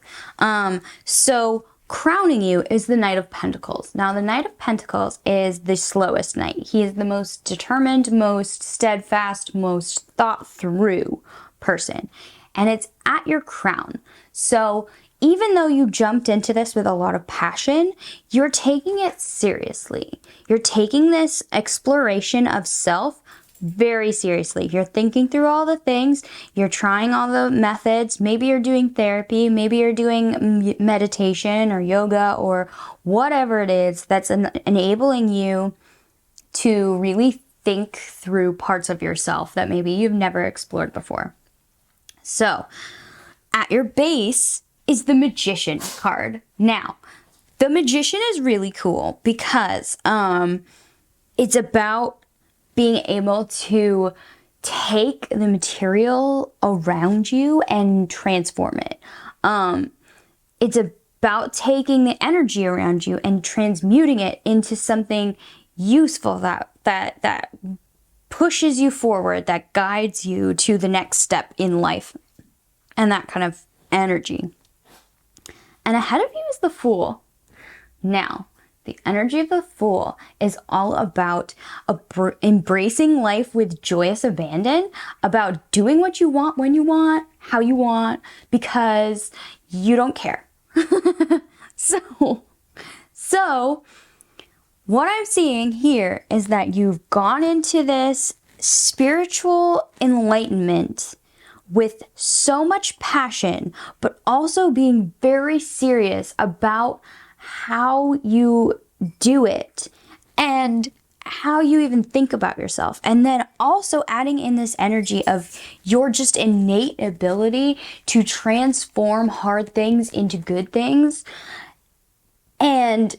So crowning you is the Knight of Pentacles. Now, the Knight of Pentacles is the slowest knight. He is the most determined, most steadfast, most thought through person. And it's at your crown. So even though you jumped into this with a lot of passion, you're taking it seriously. You're taking this exploration of self very seriously. You're thinking through all the things, you're trying all the methods, maybe you're doing therapy, maybe you're doing meditation or yoga or whatever it is that's enabling you to really think through parts of yourself that maybe you've never explored before. So, at your base is the Magician card. Now, the Magician is really cool because it's about being able to take the material around you and transform it. It's about taking the energy around you and transmuting it into something useful that pushes you forward, that guides you to the next step in life, and that kind of energy. And ahead of you is the Fool. Now, the energy of the Fool is all about embracing life with joyous abandon, about doing what you want, when you want, how you want, because you don't care. So what I'm seeing here is that you've gone into this spiritual enlightenment with so much passion, but also being very serious about how you do it and how you even think about yourself. And then also adding in this energy of your just innate ability to transform hard things into good things. And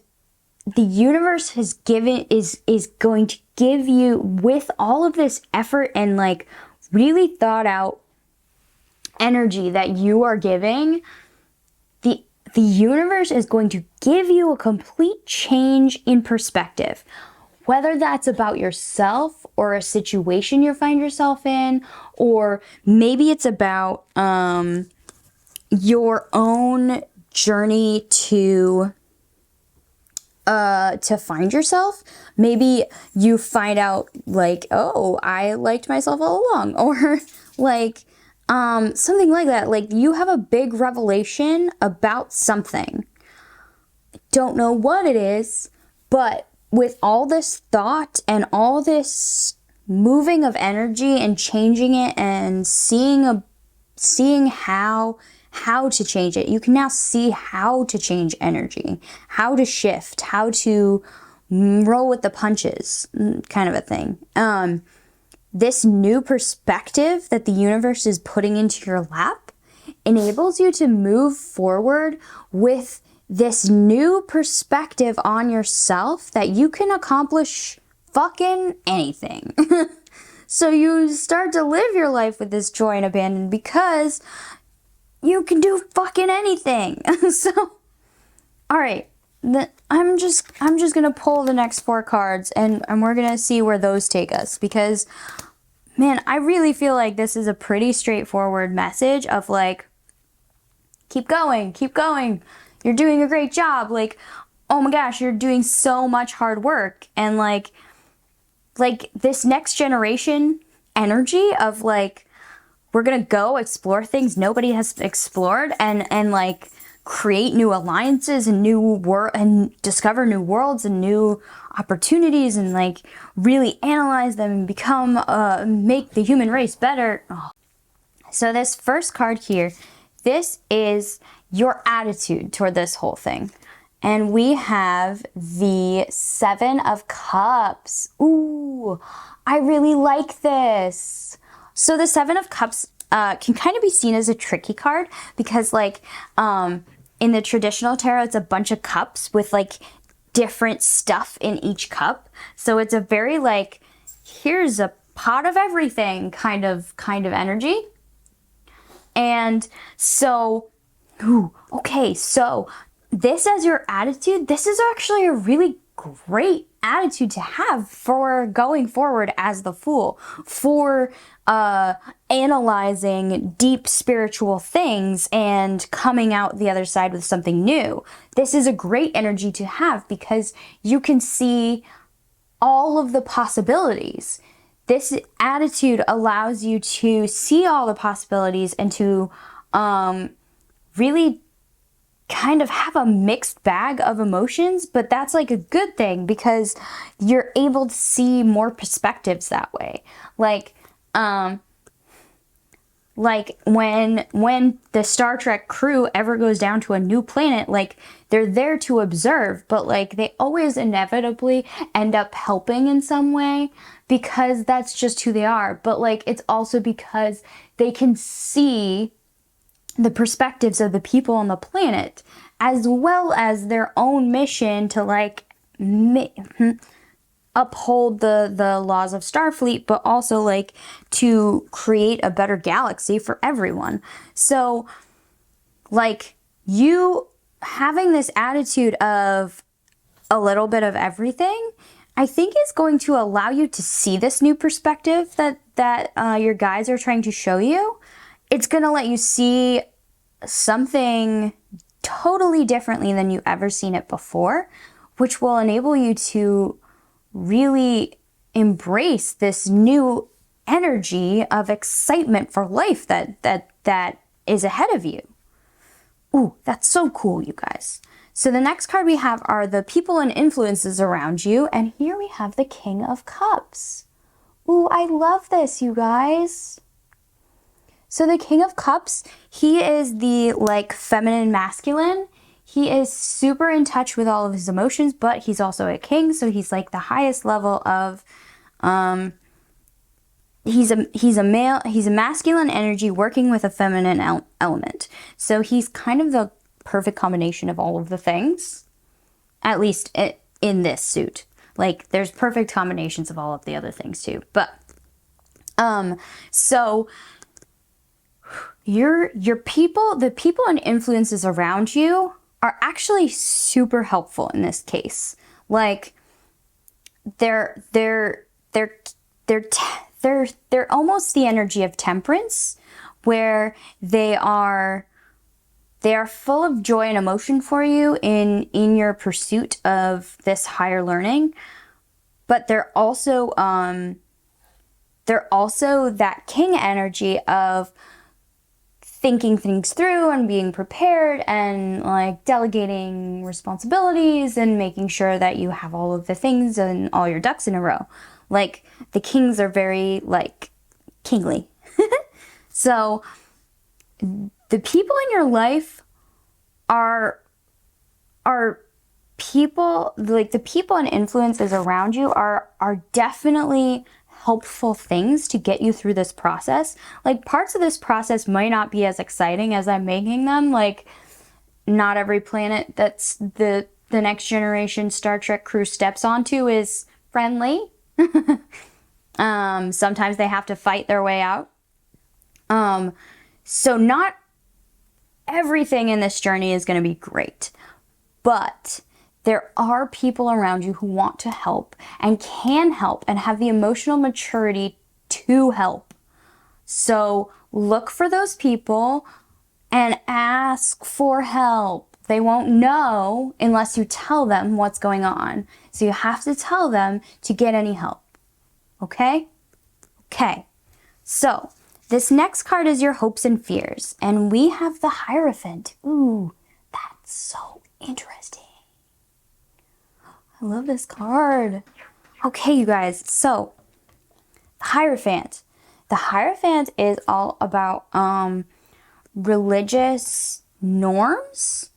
the universe has given is going to give you, with all of this effort and like really thought out energy that you are giving, the universe is going to give you a complete change in perspective. Whether that's about yourself or a situation you find yourself in, or maybe it's about your own journey to find yourself. Maybe you find out like, oh, I liked myself all along, or like something like that. Like you have a big revelation about something. Don't know what it is, but with all this thought and all this moving of energy and changing it and seeing how to change it, you can now see how to change energy, how to shift, how to roll with the punches, kind of a thing. This new perspective that the universe is putting into your lap enables you to move forward with this new perspective on yourself that you can accomplish fucking anything. So you start to live your life with this joy and abandon because you can do fucking anything. So, all right, I'm just gonna pull the next 4 cards and we're gonna see where those take us, because man, I really feel like this is a pretty straightforward message of like, keep going, you're doing a great job, like, oh my gosh, you're doing so much hard work. And like this next generation energy of like, we're gonna go explore things nobody has explored, and like create new alliances and and discover new worlds and new opportunities, and like really analyze them and become make the human race better. Oh. So this first card here, this is your attitude toward this whole thing. And we have the 7 of Cups. Ooh, I really like this. So the 7 of Cups can kind of be seen as a tricky card, because like in the traditional tarot, it's a bunch of cups with like different stuff in each cup. So it's a very like, here's a pot of everything kind of energy. And so, okay, so this as your attitude, this is actually a really great attitude to have for going forward as the Fool, for analyzing deep spiritual things and coming out the other side with something new. This is a great energy to have because you can see all of the possibilities. This attitude allows you to see all the possibilities and to really kind of have a mixed bag of emotions, but that's like a good thing because you're able to see more perspectives that way. Like when the Star Trek crew ever goes down to a new planet, like they're there to observe, but like they always inevitably end up helping in some way because that's just who they are. But like it's also because they can see the perspectives of the people on the planet, as well as their own mission to like uphold the laws of Starfleet, but also like to create a better galaxy for everyone. So like you having this attitude of a little bit of everything, I think is going to allow you to see this new perspective that your guides are trying to show you. It's going to let you see something totally differently than you've ever seen it before, which will enable you to really embrace this new energy of excitement for life that is ahead of you. Ooh, that's so cool, you guys. So the next card we have are the people and influences around you, and here we have the King of Cups. Ooh, I love this, you guys. So the King of Cups, he is the like feminine masculine. He is super in touch with all of his emotions, but he's also a king, so he's like the highest level of he's a male, he's a masculine energy working with a feminine element. So he's kind of the perfect combination of all of the things. at least in this suit. Like, there's perfect combinations of all of the other things too. But, so your people, the people and influences around you are actually super helpful in this case. Like, they're almost the energy of temperance, where they are full of joy and emotion for you in your pursuit of this higher learning, but they're also that king energy of thinking things through and being prepared and like delegating responsibilities and making sure that you have all of the things and all your ducks in a row. Like, the kings are very like kingly. So the people in your life are people, like the people and influences around you are definitely helpful things to get you through this process. Like, parts of this process might not be as exciting as I'm making them. Like, not every planet that's the next generation Star Trek crew steps onto is friendly. Sometimes they have to fight their way out. So not everything in this journey is going to be great, but there are people around you who want to help and can help and have the emotional maturity to help. So look for those people and ask for help. They won't know unless you tell them what's going on. So you have to tell them to get any help. Okay? Okay. So this next card is your hopes and fears. And we have the Hierophant. Ooh, that's so interesting. I love this card. Okay, you guys. So the Hierophant. The Hierophant is all about religious norms,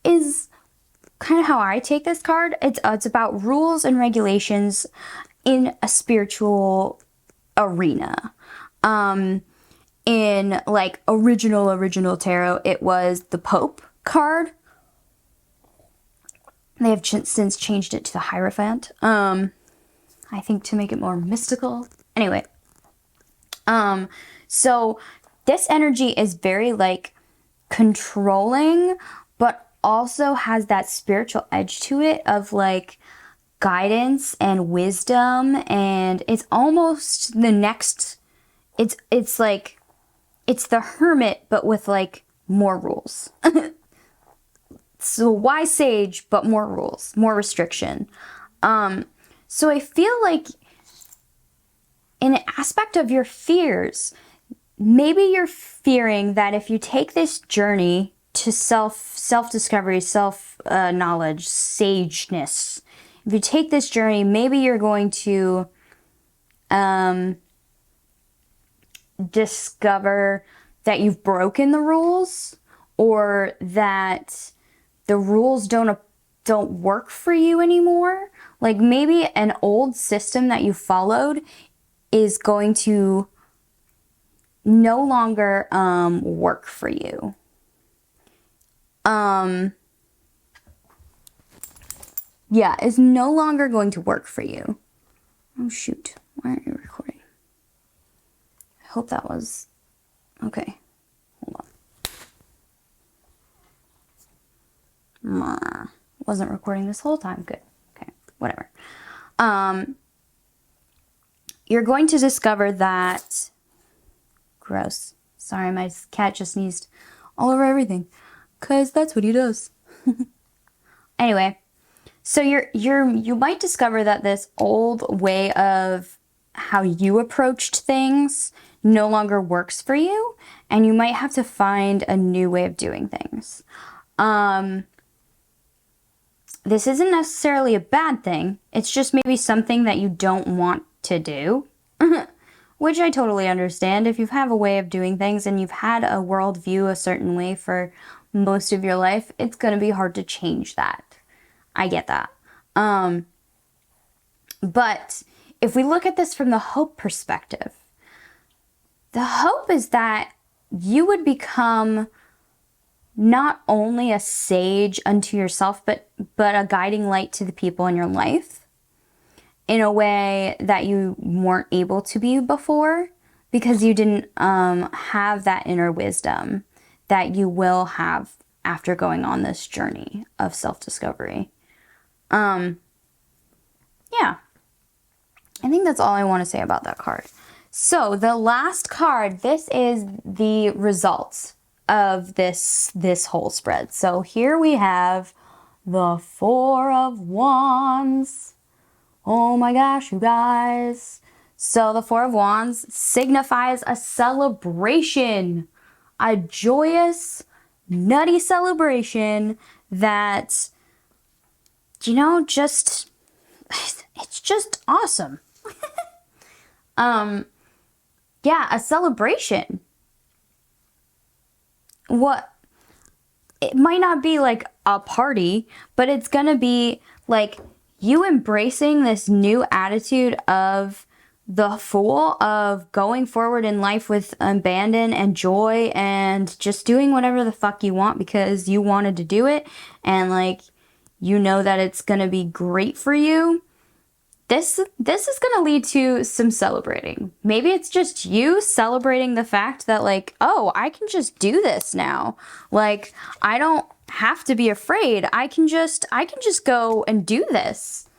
is kind of how I take this card. It's about rules and regulations in a spiritual arena. In like original tarot, it was the Pope card. They have since changed it to the Hierophant. I think to make it more mystical. Anyway, so this energy is very like controlling, but also has that spiritual edge to it of like guidance and wisdom, and it's almost the next, it's like, it's the Hermit, but with like more rules. So wise sage, but more rules, more restriction. So I feel like in an aspect of your fears, maybe you're fearing that if you take this journey to self-discovery, self-knowledge, sageness, if you take this journey, maybe you're going to discover that you've broken the rules, or that the rules don't work for you anymore. Like, maybe an old system that you followed is going to no longer work for you. Yeah, is no longer going to work for you. Oh shoot, why aren't you recording? I hope that was okay. Hold on. Wasn't recording this whole time. Good. Okay, whatever. You're going to discover that, gross. Sorry, my cat just sneezed all over everything, 'cause that's what he does. Anyway, so you might discover that this old way of how you approached things no longer works for you, and you might have to find a new way of doing things. This isn't necessarily a bad thing. It's just maybe something that you don't want to do, which I totally understand. If you have a way of doing things and you've had a worldview a certain way for most of your life, it's going to be hard to change that. I get that. But if we look at this from the hope perspective, the hope is that you would become not only a sage unto yourself, but a guiding light to the people in your life in a way that you weren't able to be before, because you didn't have that inner wisdom that you will have after going on this journey of self-discovery. Yeah, I think that's all I want to say about that card. So the last card, this is the results of this whole spread. So here we have the Four of Wands. Oh my gosh, you guys. So the Four of Wands signifies a celebration, a joyous, nutty celebration that, you know, just, it's just awesome. Yeah, a celebration. It might not be like a party, but it's gonna be like you embracing this new attitude of the Fool, of going forward in life with abandon and joy and just doing whatever the fuck you want because you wanted to do it, and like, you know that it's gonna be great for you. This is going to lead to some celebrating. Maybe it's just you celebrating the fact that like, oh, I can just do this now. Like, I don't have to be afraid. I can just go and do this.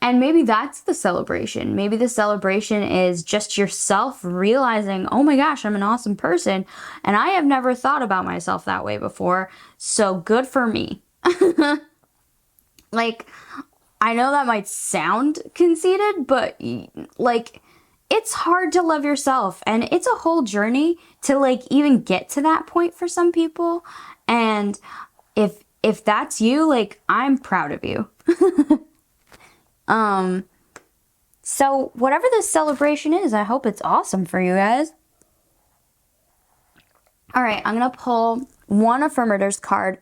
And maybe that's the celebration. Maybe the celebration is just yourself realizing, oh my gosh, I'm an awesome person. And I have never thought about myself that way before. So good for me. Like, I know that might sound conceited, but like, it's hard to love yourself, and it's a whole journey to like even get to that point for some people. And if that's you, like, I'm proud of you. So whatever this celebration is, I hope it's awesome for you guys. All right, I'm gonna pull one Affirmators card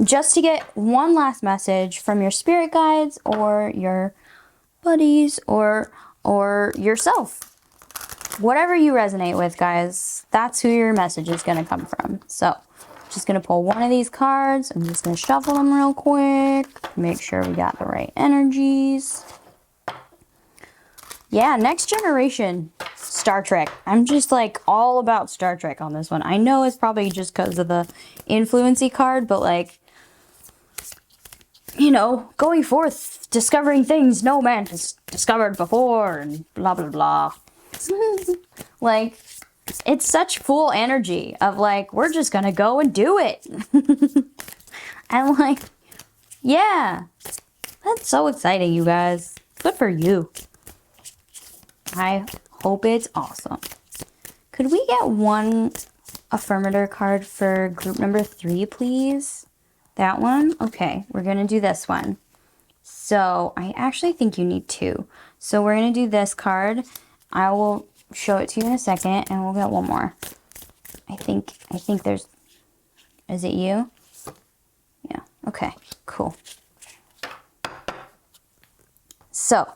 just to get one last message from your spirit guides or your buddies or yourself. Whatever you resonate with, guys, that's who your message is going to come from. So, just going to pull one of these cards. I'm just going to shuffle them real quick. Make sure we got the right energies. Yeah, Next Generation, Star Trek. I'm just like all about Star Trek on this one. I know it's probably just because of the influency card, but like, you know, going forth, discovering things no man has discovered before, and blah, blah, blah. Like, it's such full energy of like, we're just gonna go and do it. And like, yeah, that's so exciting, you guys. Good for you. I hope it's awesome. Could we get one Affirmator card for group number 3, please? That one? Okay, we're going to do this one. So I actually think you need 2. So we're going to do this card. I will show it to you in a second, and we'll get one more. I think there's... Is it you? Yeah, okay, cool. So,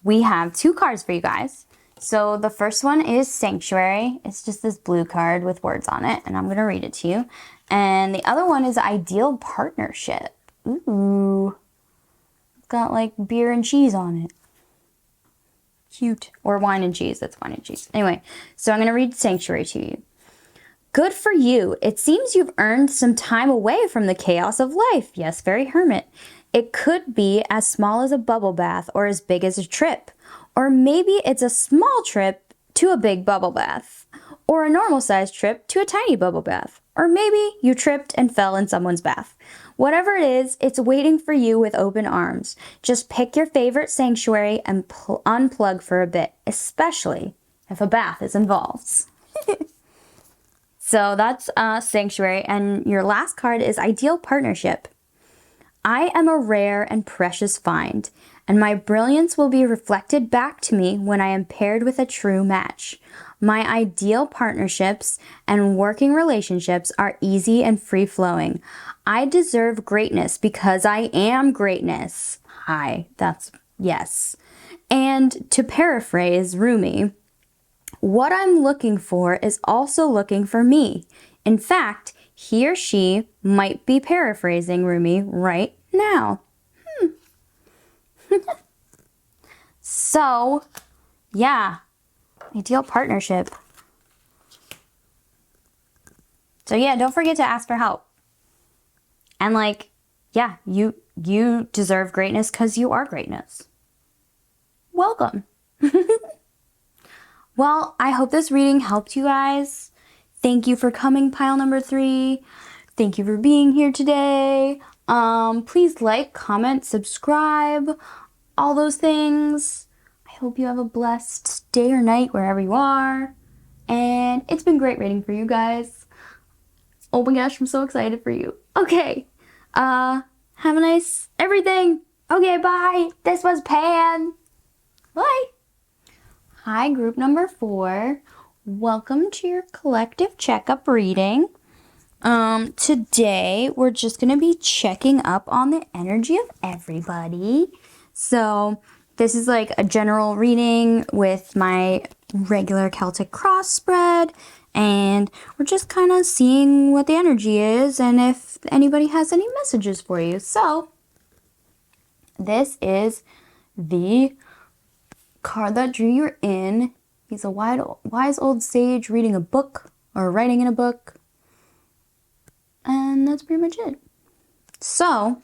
we have 2 cards for you guys. So the first one is Sanctuary. It's just this blue card with words on it, and I'm going to read it to you. And the other one is Ideal Partnership. Ooh. It's got like beer and cheese on it. Cute. Or wine and cheese. That's wine and cheese. Anyway, so I'm going to read Sanctuary to you. Good for you. It seems you've earned some time away from the chaos of life. Yes, very hermit. It could be as small as a bubble bath or as big as a trip. Or maybe it's a small trip to a big bubble bath. Or a normal-sized trip to a tiny bubble bath. Or maybe you tripped and fell in someone's bath. Whatever it is, it's waiting for you with open arms. Just pick your favorite sanctuary and unplug for a bit, especially if a bath is involved. So that's Sanctuary, and your last card is Ideal Partnership. I am a rare and precious find, and my brilliance will be reflected back to me when I am paired with a true match. My ideal partnerships and working relationships are easy and free-flowing. I deserve greatness because I am greatness. Hi, that's yes. And to paraphrase Rumi, what I'm looking for is also looking for me. In fact, he or she might be paraphrasing Rumi right now. So, yeah, ideal partnership. So yeah, don't forget to ask for help. And like, yeah, you deserve greatness because you are greatness. Welcome. Well, I hope this reading helped you guys. Thank you for coming, pile number 3. Thank you for being here today. Please like, comment, subscribe, all those things. I hope you have a blessed day or night wherever you are. And it's been great reading for you guys. Oh my gosh, I'm so excited for you. Okay. Have a nice everything. Okay, bye. This was Pan. Bye. Hi, group number 4. Welcome to your collective checkup reading. Today we're just gonna be checking up on the energy of everybody. So this is like a general reading with my regular Celtic cross spread, and we're just kind of seeing what the energy is and if anybody has any messages for you. So this is the card that drew you in. He's a wise old sage reading a book or writing in a book. And that's pretty much it. So,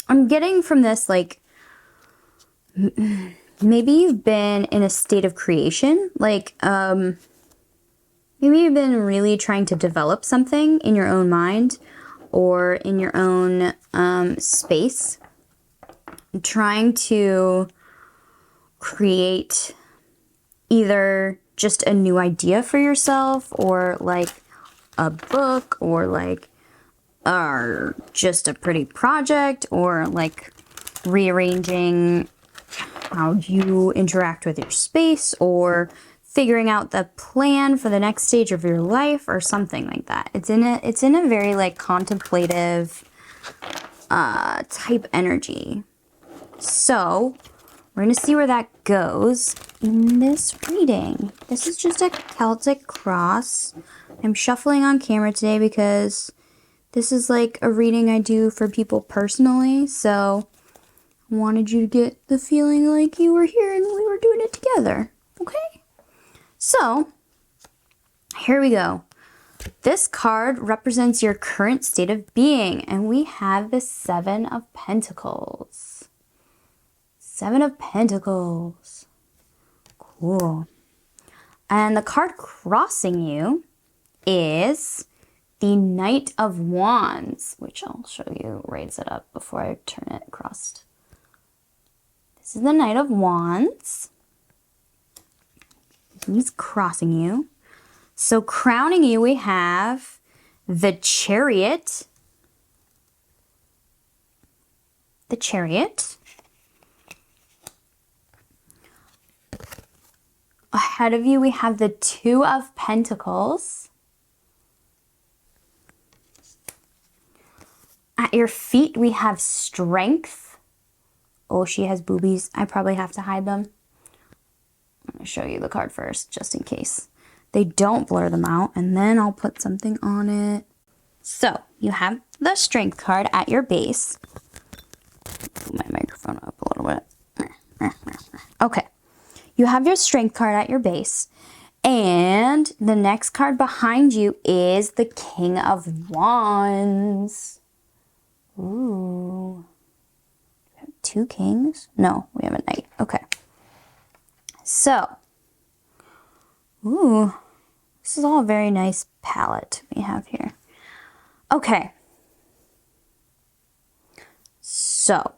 I'm getting from this, like, maybe you've been in a state of creation. Like, maybe you've been really trying to develop something in your own mind or in your own space. Trying to create either just a new idea for yourself or, like, a book or like just a pretty project or like rearranging how you interact with your space or figuring out the plan for the next stage of your life or something like that. It's in a very like contemplative type energy. So we're gonna see where that goes in this reading. This is just a Celtic cross. I'm shuffling on camera today because this is like a reading I do for people personally, so I wanted you to get the feeling like you were here and we were doing it together, okay? So, here we go. This card represents your current state of being, and we have the 7 of Pentacles. 7 of Pentacles. Cool. And the card crossing you is the Knight of Wands, which I'll show you, raise it up before I turn it across. This is the Knight of Wands. He's crossing you. So crowning you, we have the Chariot. The Chariot. Ahead of you, we have the 2 of Pentacles. At your feet, we have Strength. Oh, she has boobies. I probably have to hide them. I'm going to show you the card first, just in case they don't blur them out, and then I'll put something on it. So, you have the Strength card at your base. Put my microphone up a little bit. Okay. You have your Strength card at your base. And the next card behind you is the King of Wands. Ooh. We have 2 kings? No, we have a knight. Okay. So. Ooh. This is all a very nice palette we have here. Okay. So.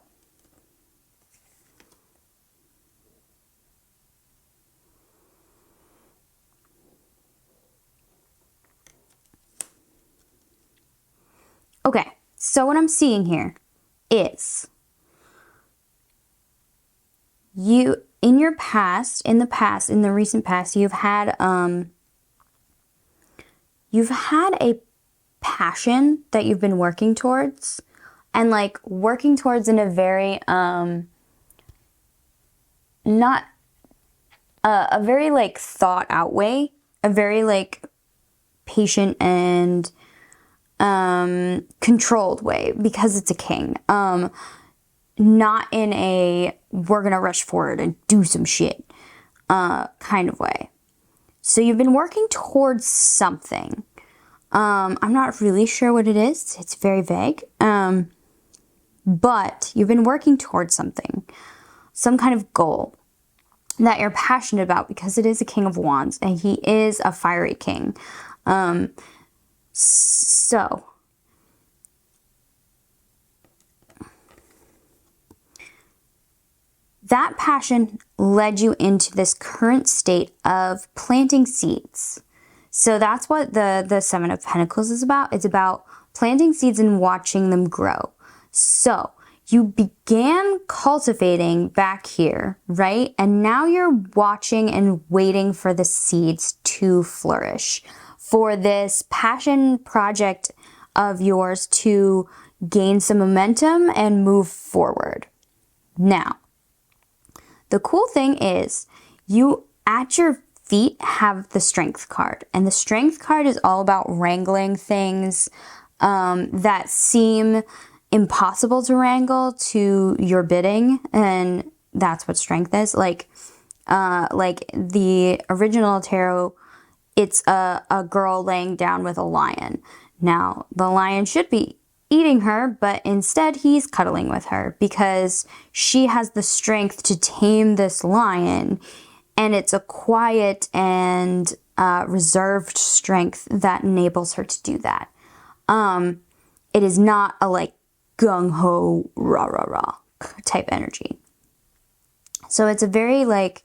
Okay. So what I'm seeing here is you, in your past, in the recent past, you've had a passion that you've been working towards, and like working towards in a very not a very like thought out way, a very like patient and controlled way, because it's a king. Not in a we're gonna rush forward and do some shit kind of way. So you've been working towards something. I'm not really sure what it is. It's very vague. But you've been working towards something, some kind of goal that you're passionate about, because it is a King of Wands and he is a fiery king. So that passion led you into this current state of planting seeds. So that's what the Seven of Pentacles is about. It's about planting seeds and watching them grow. So you began cultivating back here, right? And now you're watching and waiting for the seeds to flourish, for this passion project of yours to gain some momentum and move forward. Now, the cool thing is you at your feet have the Strength card, and the Strength card is all about wrangling things that seem impossible to wrangle to your bidding, and that's what Strength is. Like the original tarot, it's a girl laying down with a lion. Now, the lion should be eating her, but instead he's cuddling with her because she has the strength to tame this lion, and it's a quiet and reserved strength that enables her to do that. It is not a like gung-ho, rah-rah-rah type energy. So it's a very like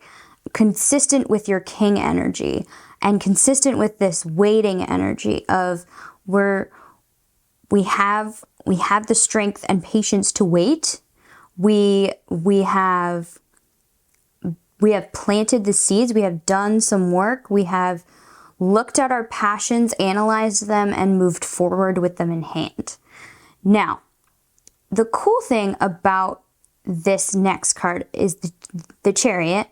consistent with your king energy and consistent with this waiting energy of we have the strength and patience to wait. We have planted the seeds. We have done some work. We have looked at our passions, analyzed them, and moved forward with them in hand. Now, the cool thing about this next card is the Chariot.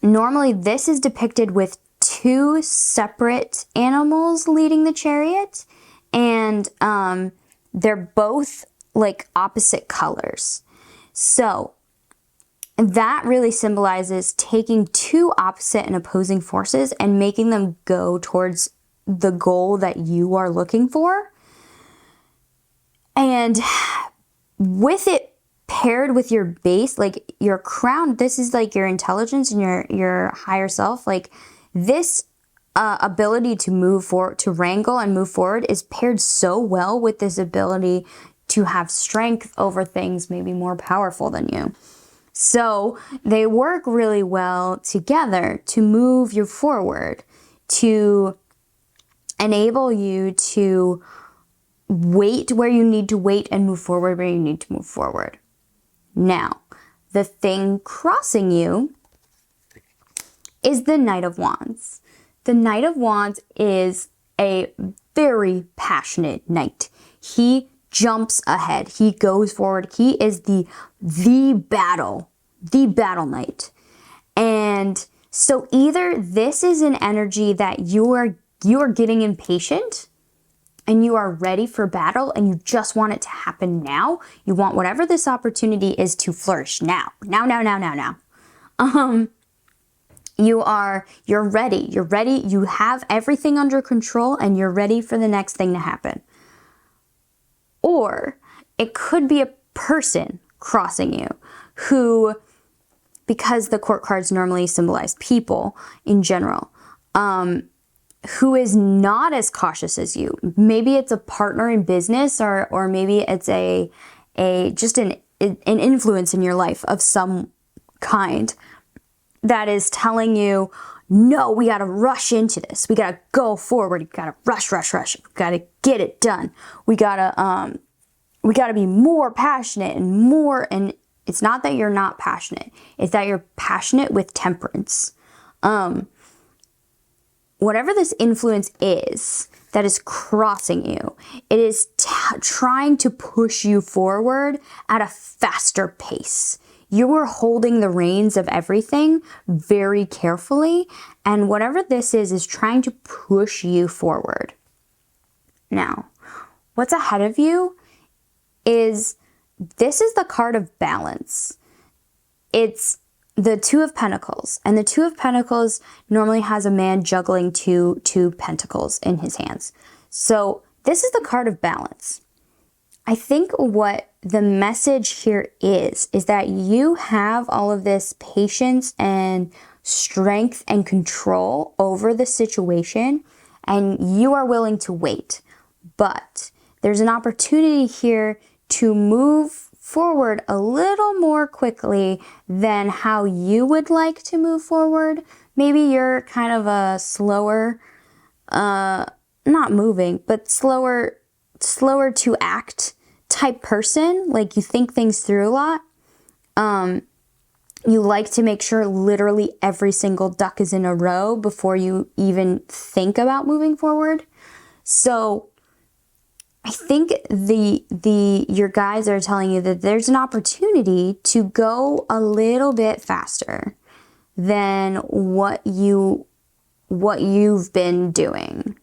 Normally, this is depicted with two separate animals leading the chariot, and they're both like opposite colors. So that really symbolizes taking two opposite and opposing forces and making them go towards the goal that you are looking for. And with it paired with your base, like your crown, this is like your intelligence and your higher self. Like this ability to move forward, to wrangle and move forward, is paired so well with this ability to have strength over things maybe more powerful than you. So they work really well together to move you forward, to enable you to wait where you need to wait and move forward where you need to move forward. Now, the thing crossing you is the Knight of Wands. The Knight of Wands is a very passionate knight. He jumps ahead. He goes forward. He is the battle knight. And so either this is an energy that you are getting impatient and you are ready for battle and you just want it to happen now. You want whatever this opportunity is to flourish now. Now. You're ready. You're ready. You have everything under control and you're ready for the next thing to happen. Or it could be a person crossing you who, because the court cards normally symbolize people in general, who is not as cautious as you. Maybe it's a partner in business, or maybe it's just an influence in your life of some kind that is telling you, no, we got to rush into this. We got to go forward. We got to rush. We got to get it done. We got to be more passionate and more. And it's not that you're not passionate. It's that you're passionate with temperance. Whatever this influence is that is crossing you, it is trying to push you forward at a faster pace. you are holding the reins of everything very carefully. And whatever this is trying to push you forward. Now, what's ahead of you is, this is the card of balance. It's the Two of Pentacles. And the Two of Pentacles normally has a man juggling two pentacles in his hands. So this is the card of balance. I think what the message here is that you have all of this patience and strength and control over the situation, and you are willing to wait. But there's an opportunity here to move forward a little more quickly than how you would like to move forward. Maybe you're kind of a slower, not moving, but slower to act type person. Like, you think things through a lot. You like to make sure literally every single duck is in a row before you even think about moving forward. So I think your guides are telling you that there's an opportunity to go a little bit faster than what you've been doing.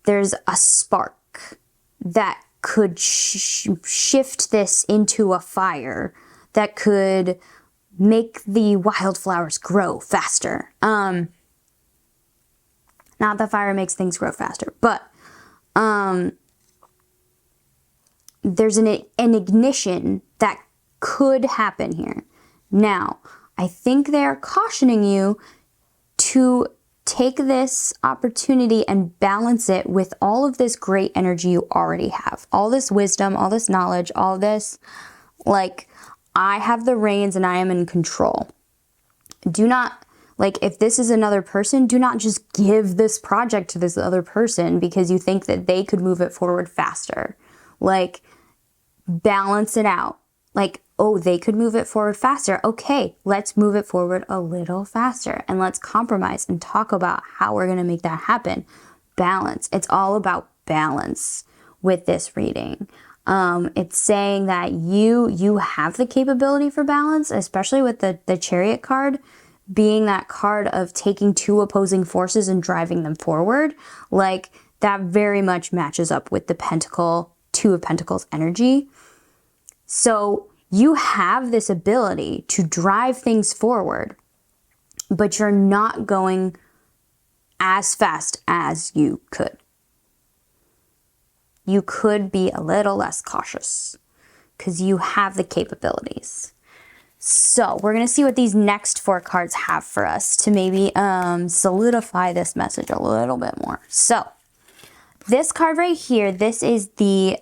There's a spark that could shift this into a fire that could make the wildflowers grow faster. Not that fire makes things grow faster, but there's an ignition that could happen here. Now, I think they're cautioning you to take this opportunity and balance it with all of this great energy you already have. All this wisdom, all this knowledge, all this, like, I have the reins and I am in control. Do not, like, if this is another person, do not just give this project to this other person because you think that they could move it forward faster. Like, balance it out. Like, oh, they could move it forward faster. Okay, let's move it forward a little faster and let's compromise and talk about how we're going to make that happen. Balance. It's all about balance with this reading. It's saying that you have the capability for balance, especially with the Chariot card being that card of taking two opposing forces and driving them forward. Like, that very much matches up with the Two of Pentacles energy. So you have this ability to drive things forward, but you're not going as fast as you could. You could be a little less cautious because you have the capabilities. So we're going to see what these next four cards have for us to maybe solidify this message a little bit more. So this card right here, this is the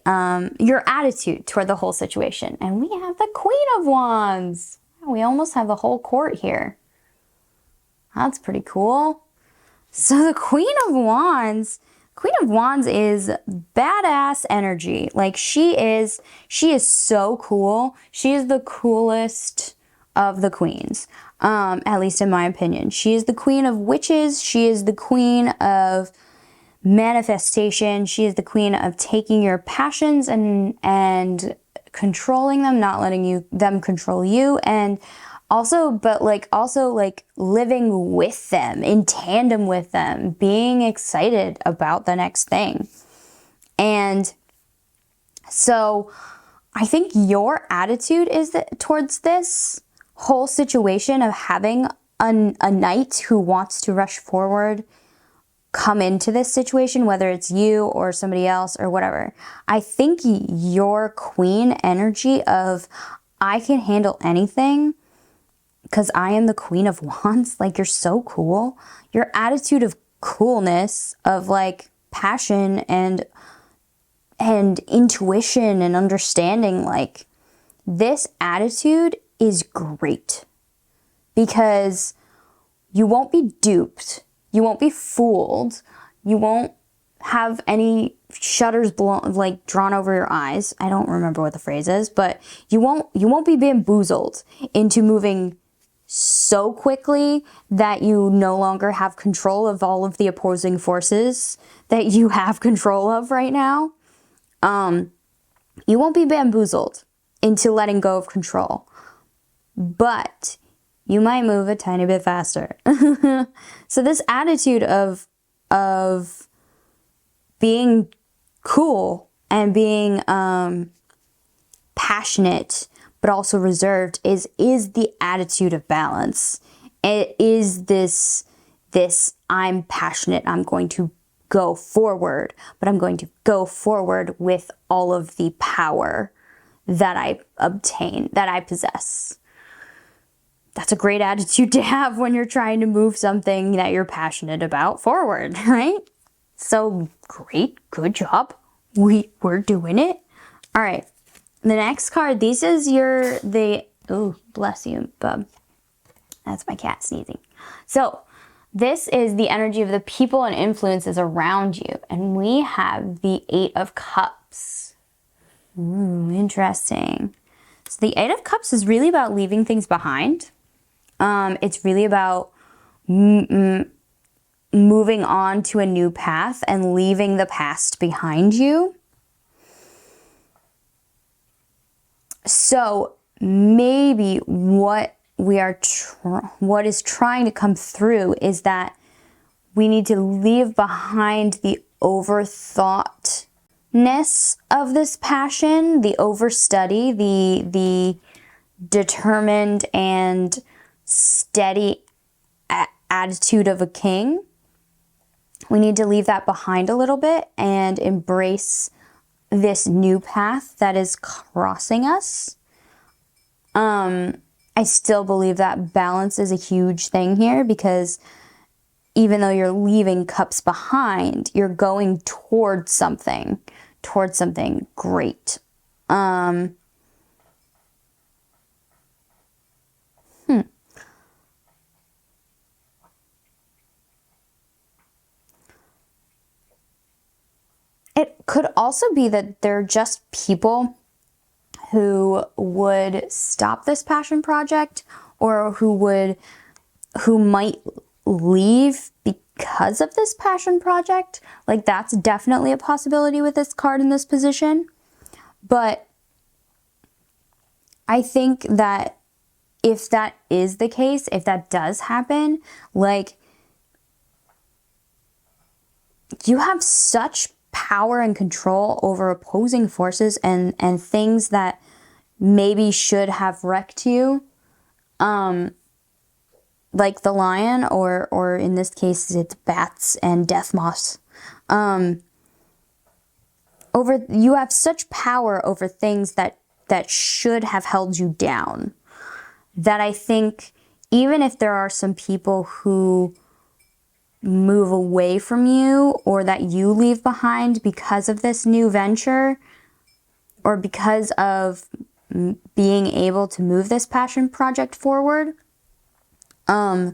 your attitude toward the whole situation. And we have the Queen of Wands. We almost have the whole court here. That's pretty cool. So the Queen of Wands is badass energy. Like, she is so cool. She is the coolest of the queens, at least in my opinion. She is the queen of witches. She is the queen of manifestation. She is the queen of taking your passions and controlling them, not letting them control you, and also living with them, in tandem with them, being excited about the next thing. And so I think your attitude is towards this whole situation of having a knight who wants to rush forward come into this situation, whether it's you or somebody else or whatever. I think your queen energy of, I can handle anything because I am the Queen of Wands, like, you're so cool. Your attitude of coolness, of like passion and intuition and understanding, like, this attitude is great because you won't be duped. You won't be fooled. You won't have any shutters drawn over your eyes. I don't remember what the phrase is, but you won't be bamboozled into moving so quickly that you no longer have control of all of the opposing forces that you have control of right now. You won't be bamboozled into letting go of control. but you might move a tiny bit faster. So this attitude of being cool and being passionate but also reserved is the attitude of balance. It is this I'm passionate, I'm going to go forward, but I'm going to go forward with all of the power that I obtain, that I possess. That's a great attitude to have when you're trying to move something that you're passionate about forward, right? So great, good job. We're doing it. All right. The next card, this is oh, bless you, bub. That's my cat sneezing. So this is the energy of the people and influences around you. And we have the 8 of Cups. Ooh, interesting. So the 8 of Cups is really about leaving things behind. It's really about moving on to a new path and leaving the past behind you. So maybe what is trying to come through is that we need to leave behind the overthoughtness of this passion, the overstudy, the determined and steady attitude of a king. We need to leave that behind a little bit and embrace this new path that is crossing us. I still believe that balance is a huge thing here, because even though you're leaving cups behind, you're going towards something great. It could also be that they're just people who would stop this passion project, or who might leave because of this passion project. Like, that's definitely a possibility with this card in this position. But I think that if that is the case, if that does happen, like, you have such power and control over opposing forces and things that maybe should have wrecked you, like the lion, or in this case it's bats and death moths. You have such power over things that should have held you down, that I think even if there are some people who move away from you, or that you leave behind because of this new venture, or because of being able to move this passion project forward, I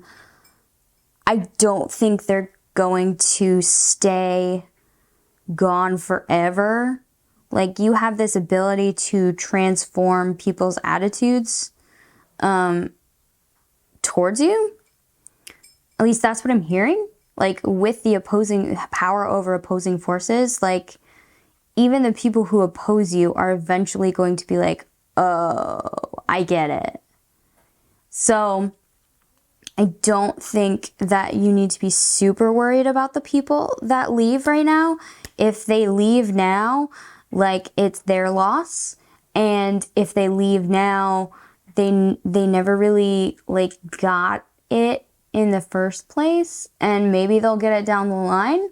don't think they're going to stay gone forever. Like, you have this ability to transform people's attitudes towards you. At least that's what I'm hearing. Like, with the opposing power over opposing forces, like, even the people who oppose you are eventually going to be like, oh, I get it. So I don't think that you need to be super worried about the people that leave right now. If they leave now, like, it's their loss. And if they leave now, they never really, like, got it in the first place, and maybe they'll get it down the line,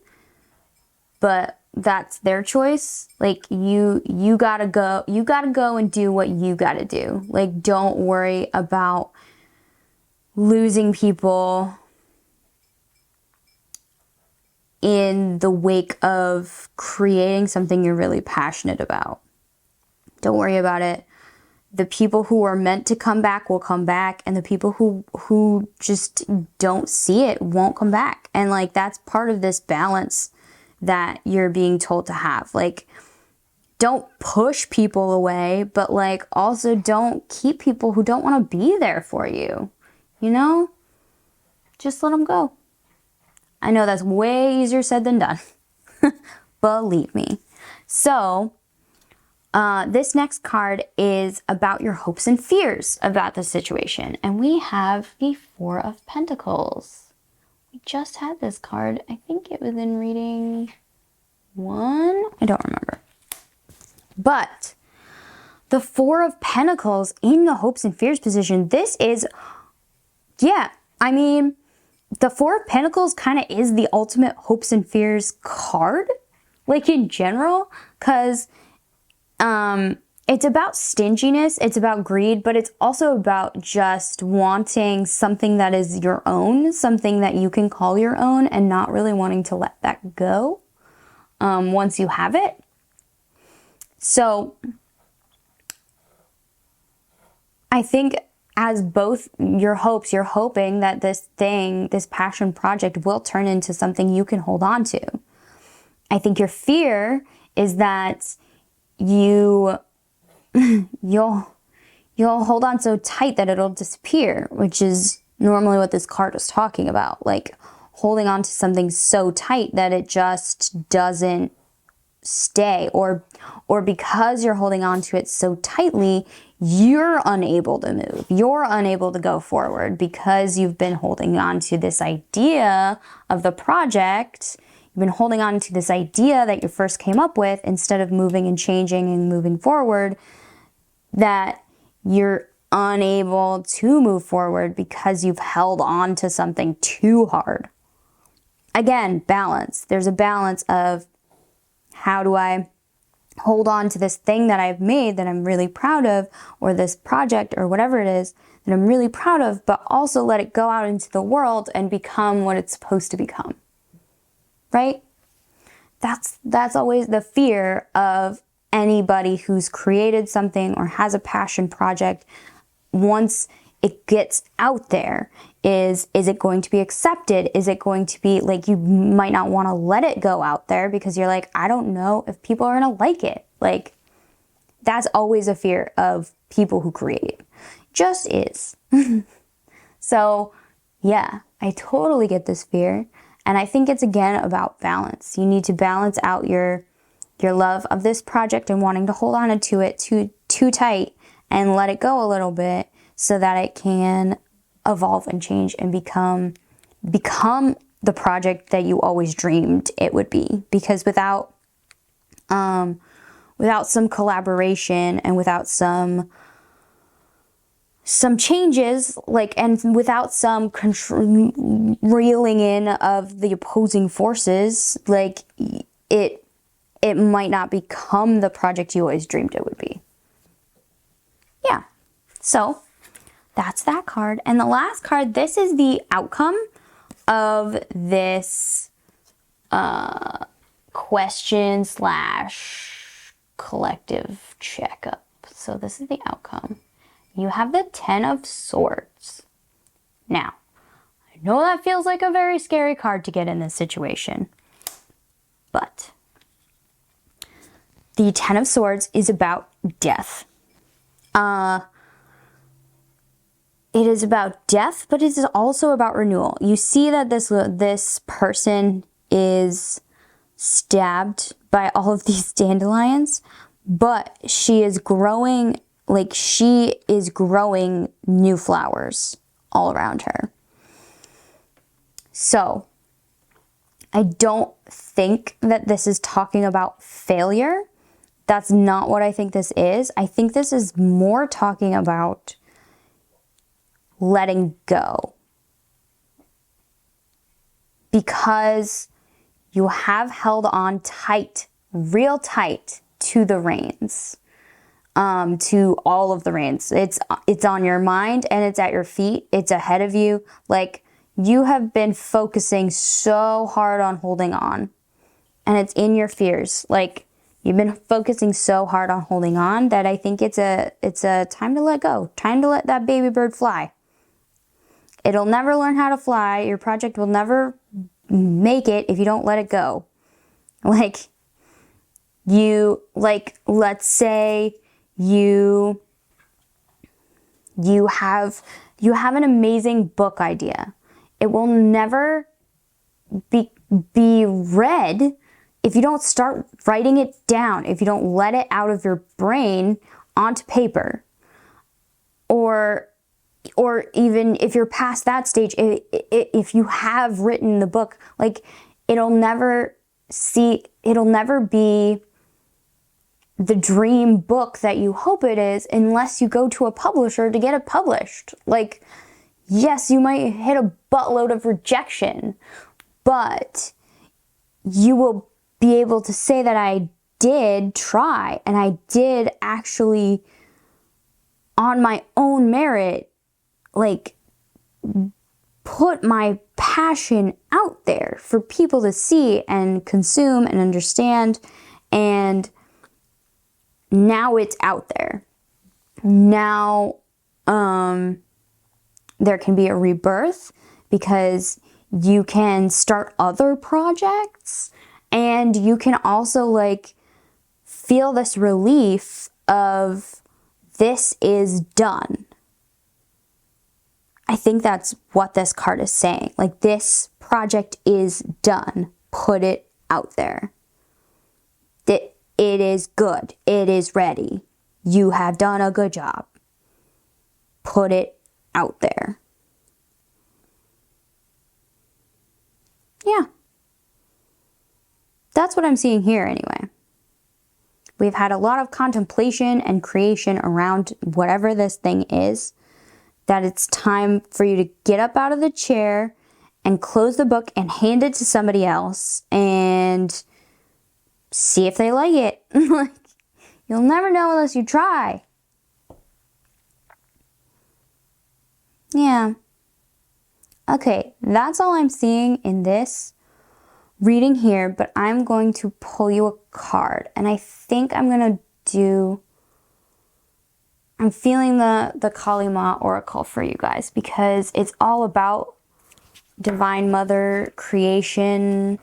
but that's their choice. Like, you gotta go and do what you gotta do. Like, don't worry about losing people in the wake of creating something you're really passionate about. Don't worry about it. The people who are meant to come back will come back, and the people who just don't see it won't come back. And, like, that's part of this balance that you're being told to have. Like, don't push people away, but, like, also don't keep people who don't want to be there for you. You know? Just let them go. I know that's way easier said than done. Believe me. So, This next card is about your hopes and fears about the situation. And we have the Four of Pentacles. We just had this card. I think it was in reading 1. I don't remember. But the Four of Pentacles in the hopes and fears position, this is, yeah, I mean, the Four of Pentacles kind of is the ultimate hopes and fears card, like in general, because it's about stinginess, it's about greed, but it's also about just wanting something that is your own, something that you can call your own, and not really wanting to let that go once you have it. So I think as both your hopes, you're hoping that this thing, this passion project will turn into something you can hold on to. I think your fear is that you'll hold on so tight that it'll disappear, which is normally what this card is talking about. Like holding on to something so tight that it just doesn't stay, or because you're holding on to it so tightly, you're unable to move. You're unable to go forward because you've been holding on to this idea of the project. You've been holding on to this idea that you first came up with instead of moving and changing and moving forward, that you're unable to move forward because you've held on to something too hard. Again, balance. There's a balance of how do I hold on to this thing that I've made that I'm really proud of, or this project or whatever it is that I'm really proud of, but also let it go out into the world and become what it's supposed to become. Right? That's always the fear of anybody who's created something or has a passion project. Once it gets out there, is it going to be accepted? Is it going to be, like, you might not want to let it go out there because you're like, I don't know if people are going to like it. Like, that's always a fear of people who create. Just is. So, yeah, I totally get this fear. And I think it's, again, about balance. You need to balance out your love of this project and wanting to hold on to it too tight and let it go a little bit so that it can evolve and change and become the project that you always dreamed it would be. Because without some collaboration and without some changes, like, and without some reeling in of the opposing forces, like, it might not become the project you always dreamed it would be. Yeah. So that's that card. And the last card, this is the outcome of this question / collective checkup. So this is the outcome. You have the Ten of Swords. Now, I know that feels like a very scary card to get in this situation, but the Ten of Swords is about death. It is about death, but it is also about renewal. You see that this person is stabbed by all of these dandelions, but she is growing, like, she is growing new flowers all around her. So, I don't think that this is talking about failure. That's not what I think this is. I think this is more talking about letting go. Because you have held on tight, real tight, to the reins. To all of the reins. It's on your mind and it's at your feet. It's ahead of you. Like, you have been focusing so hard on holding on. And it's in your fears. Like, you've been focusing so hard on holding on that I think it's a time to let go. Time to let that baby bird fly. It'll never learn how to fly. Your project will never make it if you don't let it go. Like, let's say you have an amazing book idea. It will never be read if you don't start writing it down, if you don't let it out of your brain onto paper, or even if you're past that stage, if you have written the book, like, it'll never be the dream book that you hope it is unless you go to a publisher to get it published. Like, yes, you might hit a buttload of rejection, but you will be able to say that I did try, and I did actually, on my own merit, like, put my passion out there for people to see and consume and understand, and now it's out there. Now there can be a rebirth, because you can start other projects, and you can also, like, feel this relief of, this is done. I think that's what this card is saying. Like, this project is done. Put it out there. It is good. It is ready. You have done a good job. Put it out there. Yeah. That's what I'm seeing here anyway. We've had a lot of contemplation and creation around whatever this thing is, that it's time for you to get up out of the chair and close the book and hand it to somebody else and see if they like it. Like, you'll never know unless you try. Yeah. Okay, that's all I'm seeing in this reading here, but I'm going to pull you a card, and I think I'm going to do, I'm feeling the Kali Ma Oracle for you guys, because it's all about Divine Mother, creation,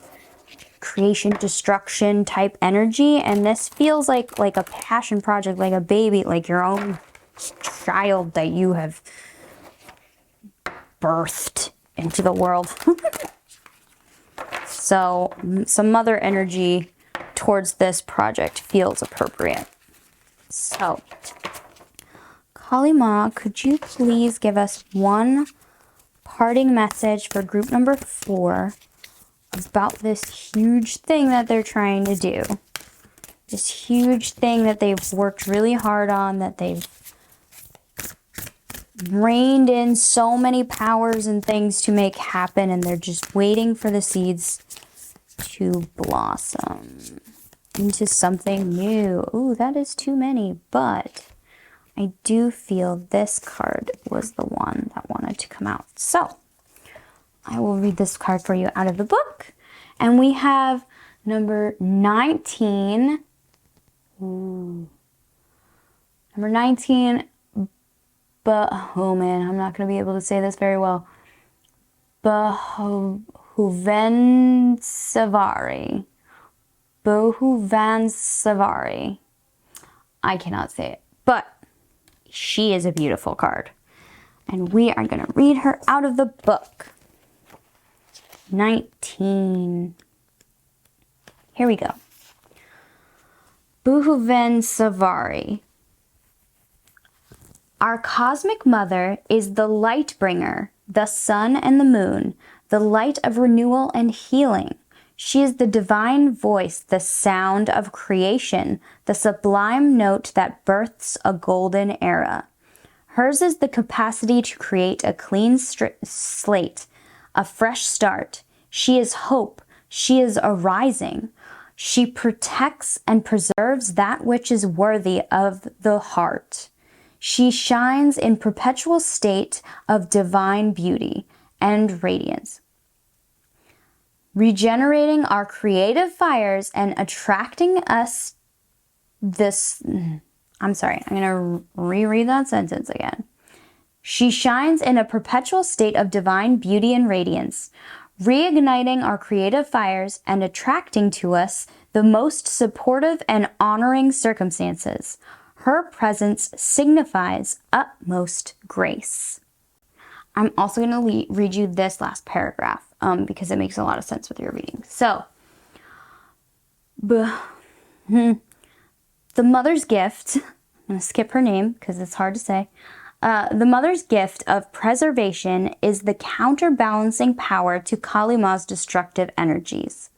destruction type energy, and this feels like a passion project, like a baby, like your own child that you have birthed into the world. So some mother energy towards this project feels appropriate. So, Kali Ma, could you please give us one parting message for group number 4 about this huge thing that they're trying to do? This huge thing that they've worked really hard on, that they've reined in so many powers and things to make happen, and they're just waiting for the seeds to blossom into something new. Ooh, that is too many, but I do feel this card was the one that wanted to come out. So I will read this card for you out of the book, and we have number 19. Ooh. Number 19, but, oh man, I'm not going to be able to say this very well. Bhuvansvari. Bhuvansvari. I cannot say it, but she is a beautiful card. And we are going to read her out of the book. 19. Here we go. Bhuvansvari. Our cosmic mother is the light bringer, the sun and the moon, the light of renewal and healing. She is the divine voice, the sound of creation, the sublime note that births a golden era. Hers is the capacity to create a clean slate, a fresh start. She is hope. She is arising. She protects and preserves that which is worthy of the heart. She shines in perpetual state of divine beauty and radiance, regenerating our creative fires and attracting us this. I'm sorry, I'm going to reread that sentence again. She shines in a perpetual state of divine beauty and radiance, reigniting our creative fires and attracting to us the most supportive and honoring circumstances. Her presence signifies utmost grace. I'm also going to read you this last paragraph because it makes a lot of sense with your reading. So, The mother's gift, I'm going to skip her name because it's hard to say. The mother's gift of preservation is the counterbalancing power to Kali Ma's destructive energies.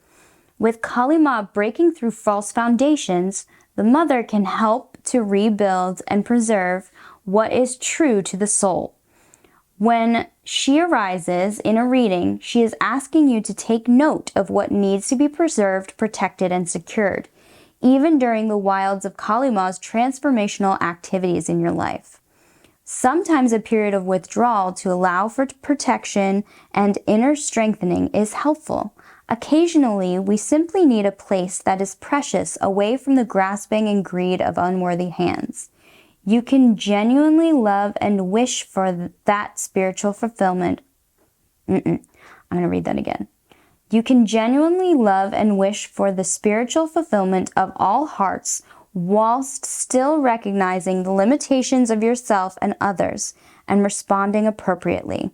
With Kali Ma breaking through false foundations, the mother can help to rebuild and preserve what is true to the soul. When she arises in a reading, she is asking you to take note of what needs to be preserved, protected, and secured, even during the wilds of Kali Ma's transformational activities in your life. Sometimes a period of withdrawal to allow for protection and inner strengthening is helpful. Occasionally, we simply need a place that is precious away from the grasping and greed of unworthy hands. You can genuinely love and wish for that spiritual fulfillment. I'm going to read that again. You can genuinely love and wish for the spiritual fulfillment of all hearts whilst still recognizing the limitations of yourself and others and responding appropriately.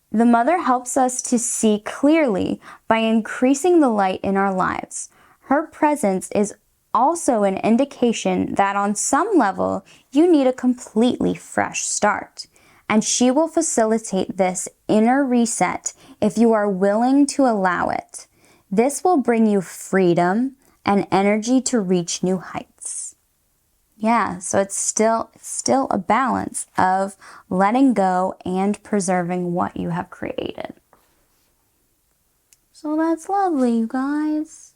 The mother helps us to see clearly by increasing the light in our lives. Her presence is also an indication that on some level you need a completely fresh start, and she will facilitate this inner reset if you are willing to allow it. This will bring you freedom and energy to reach new heights. Yeah, so it's still a balance of letting go and preserving what you have created. So that's lovely, you guys.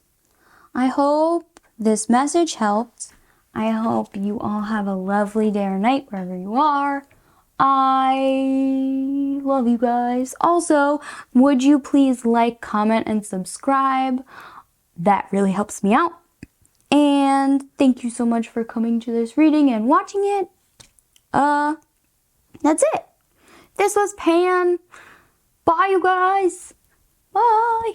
I hope this message helped. I hope you all have a lovely day or night wherever you are. I love you guys. Also, would you please like, comment, and subscribe? That really helps me out. And thank you so much for coming to this reading and watching it. That's it. This was Pan. Bye, you guys. Bye.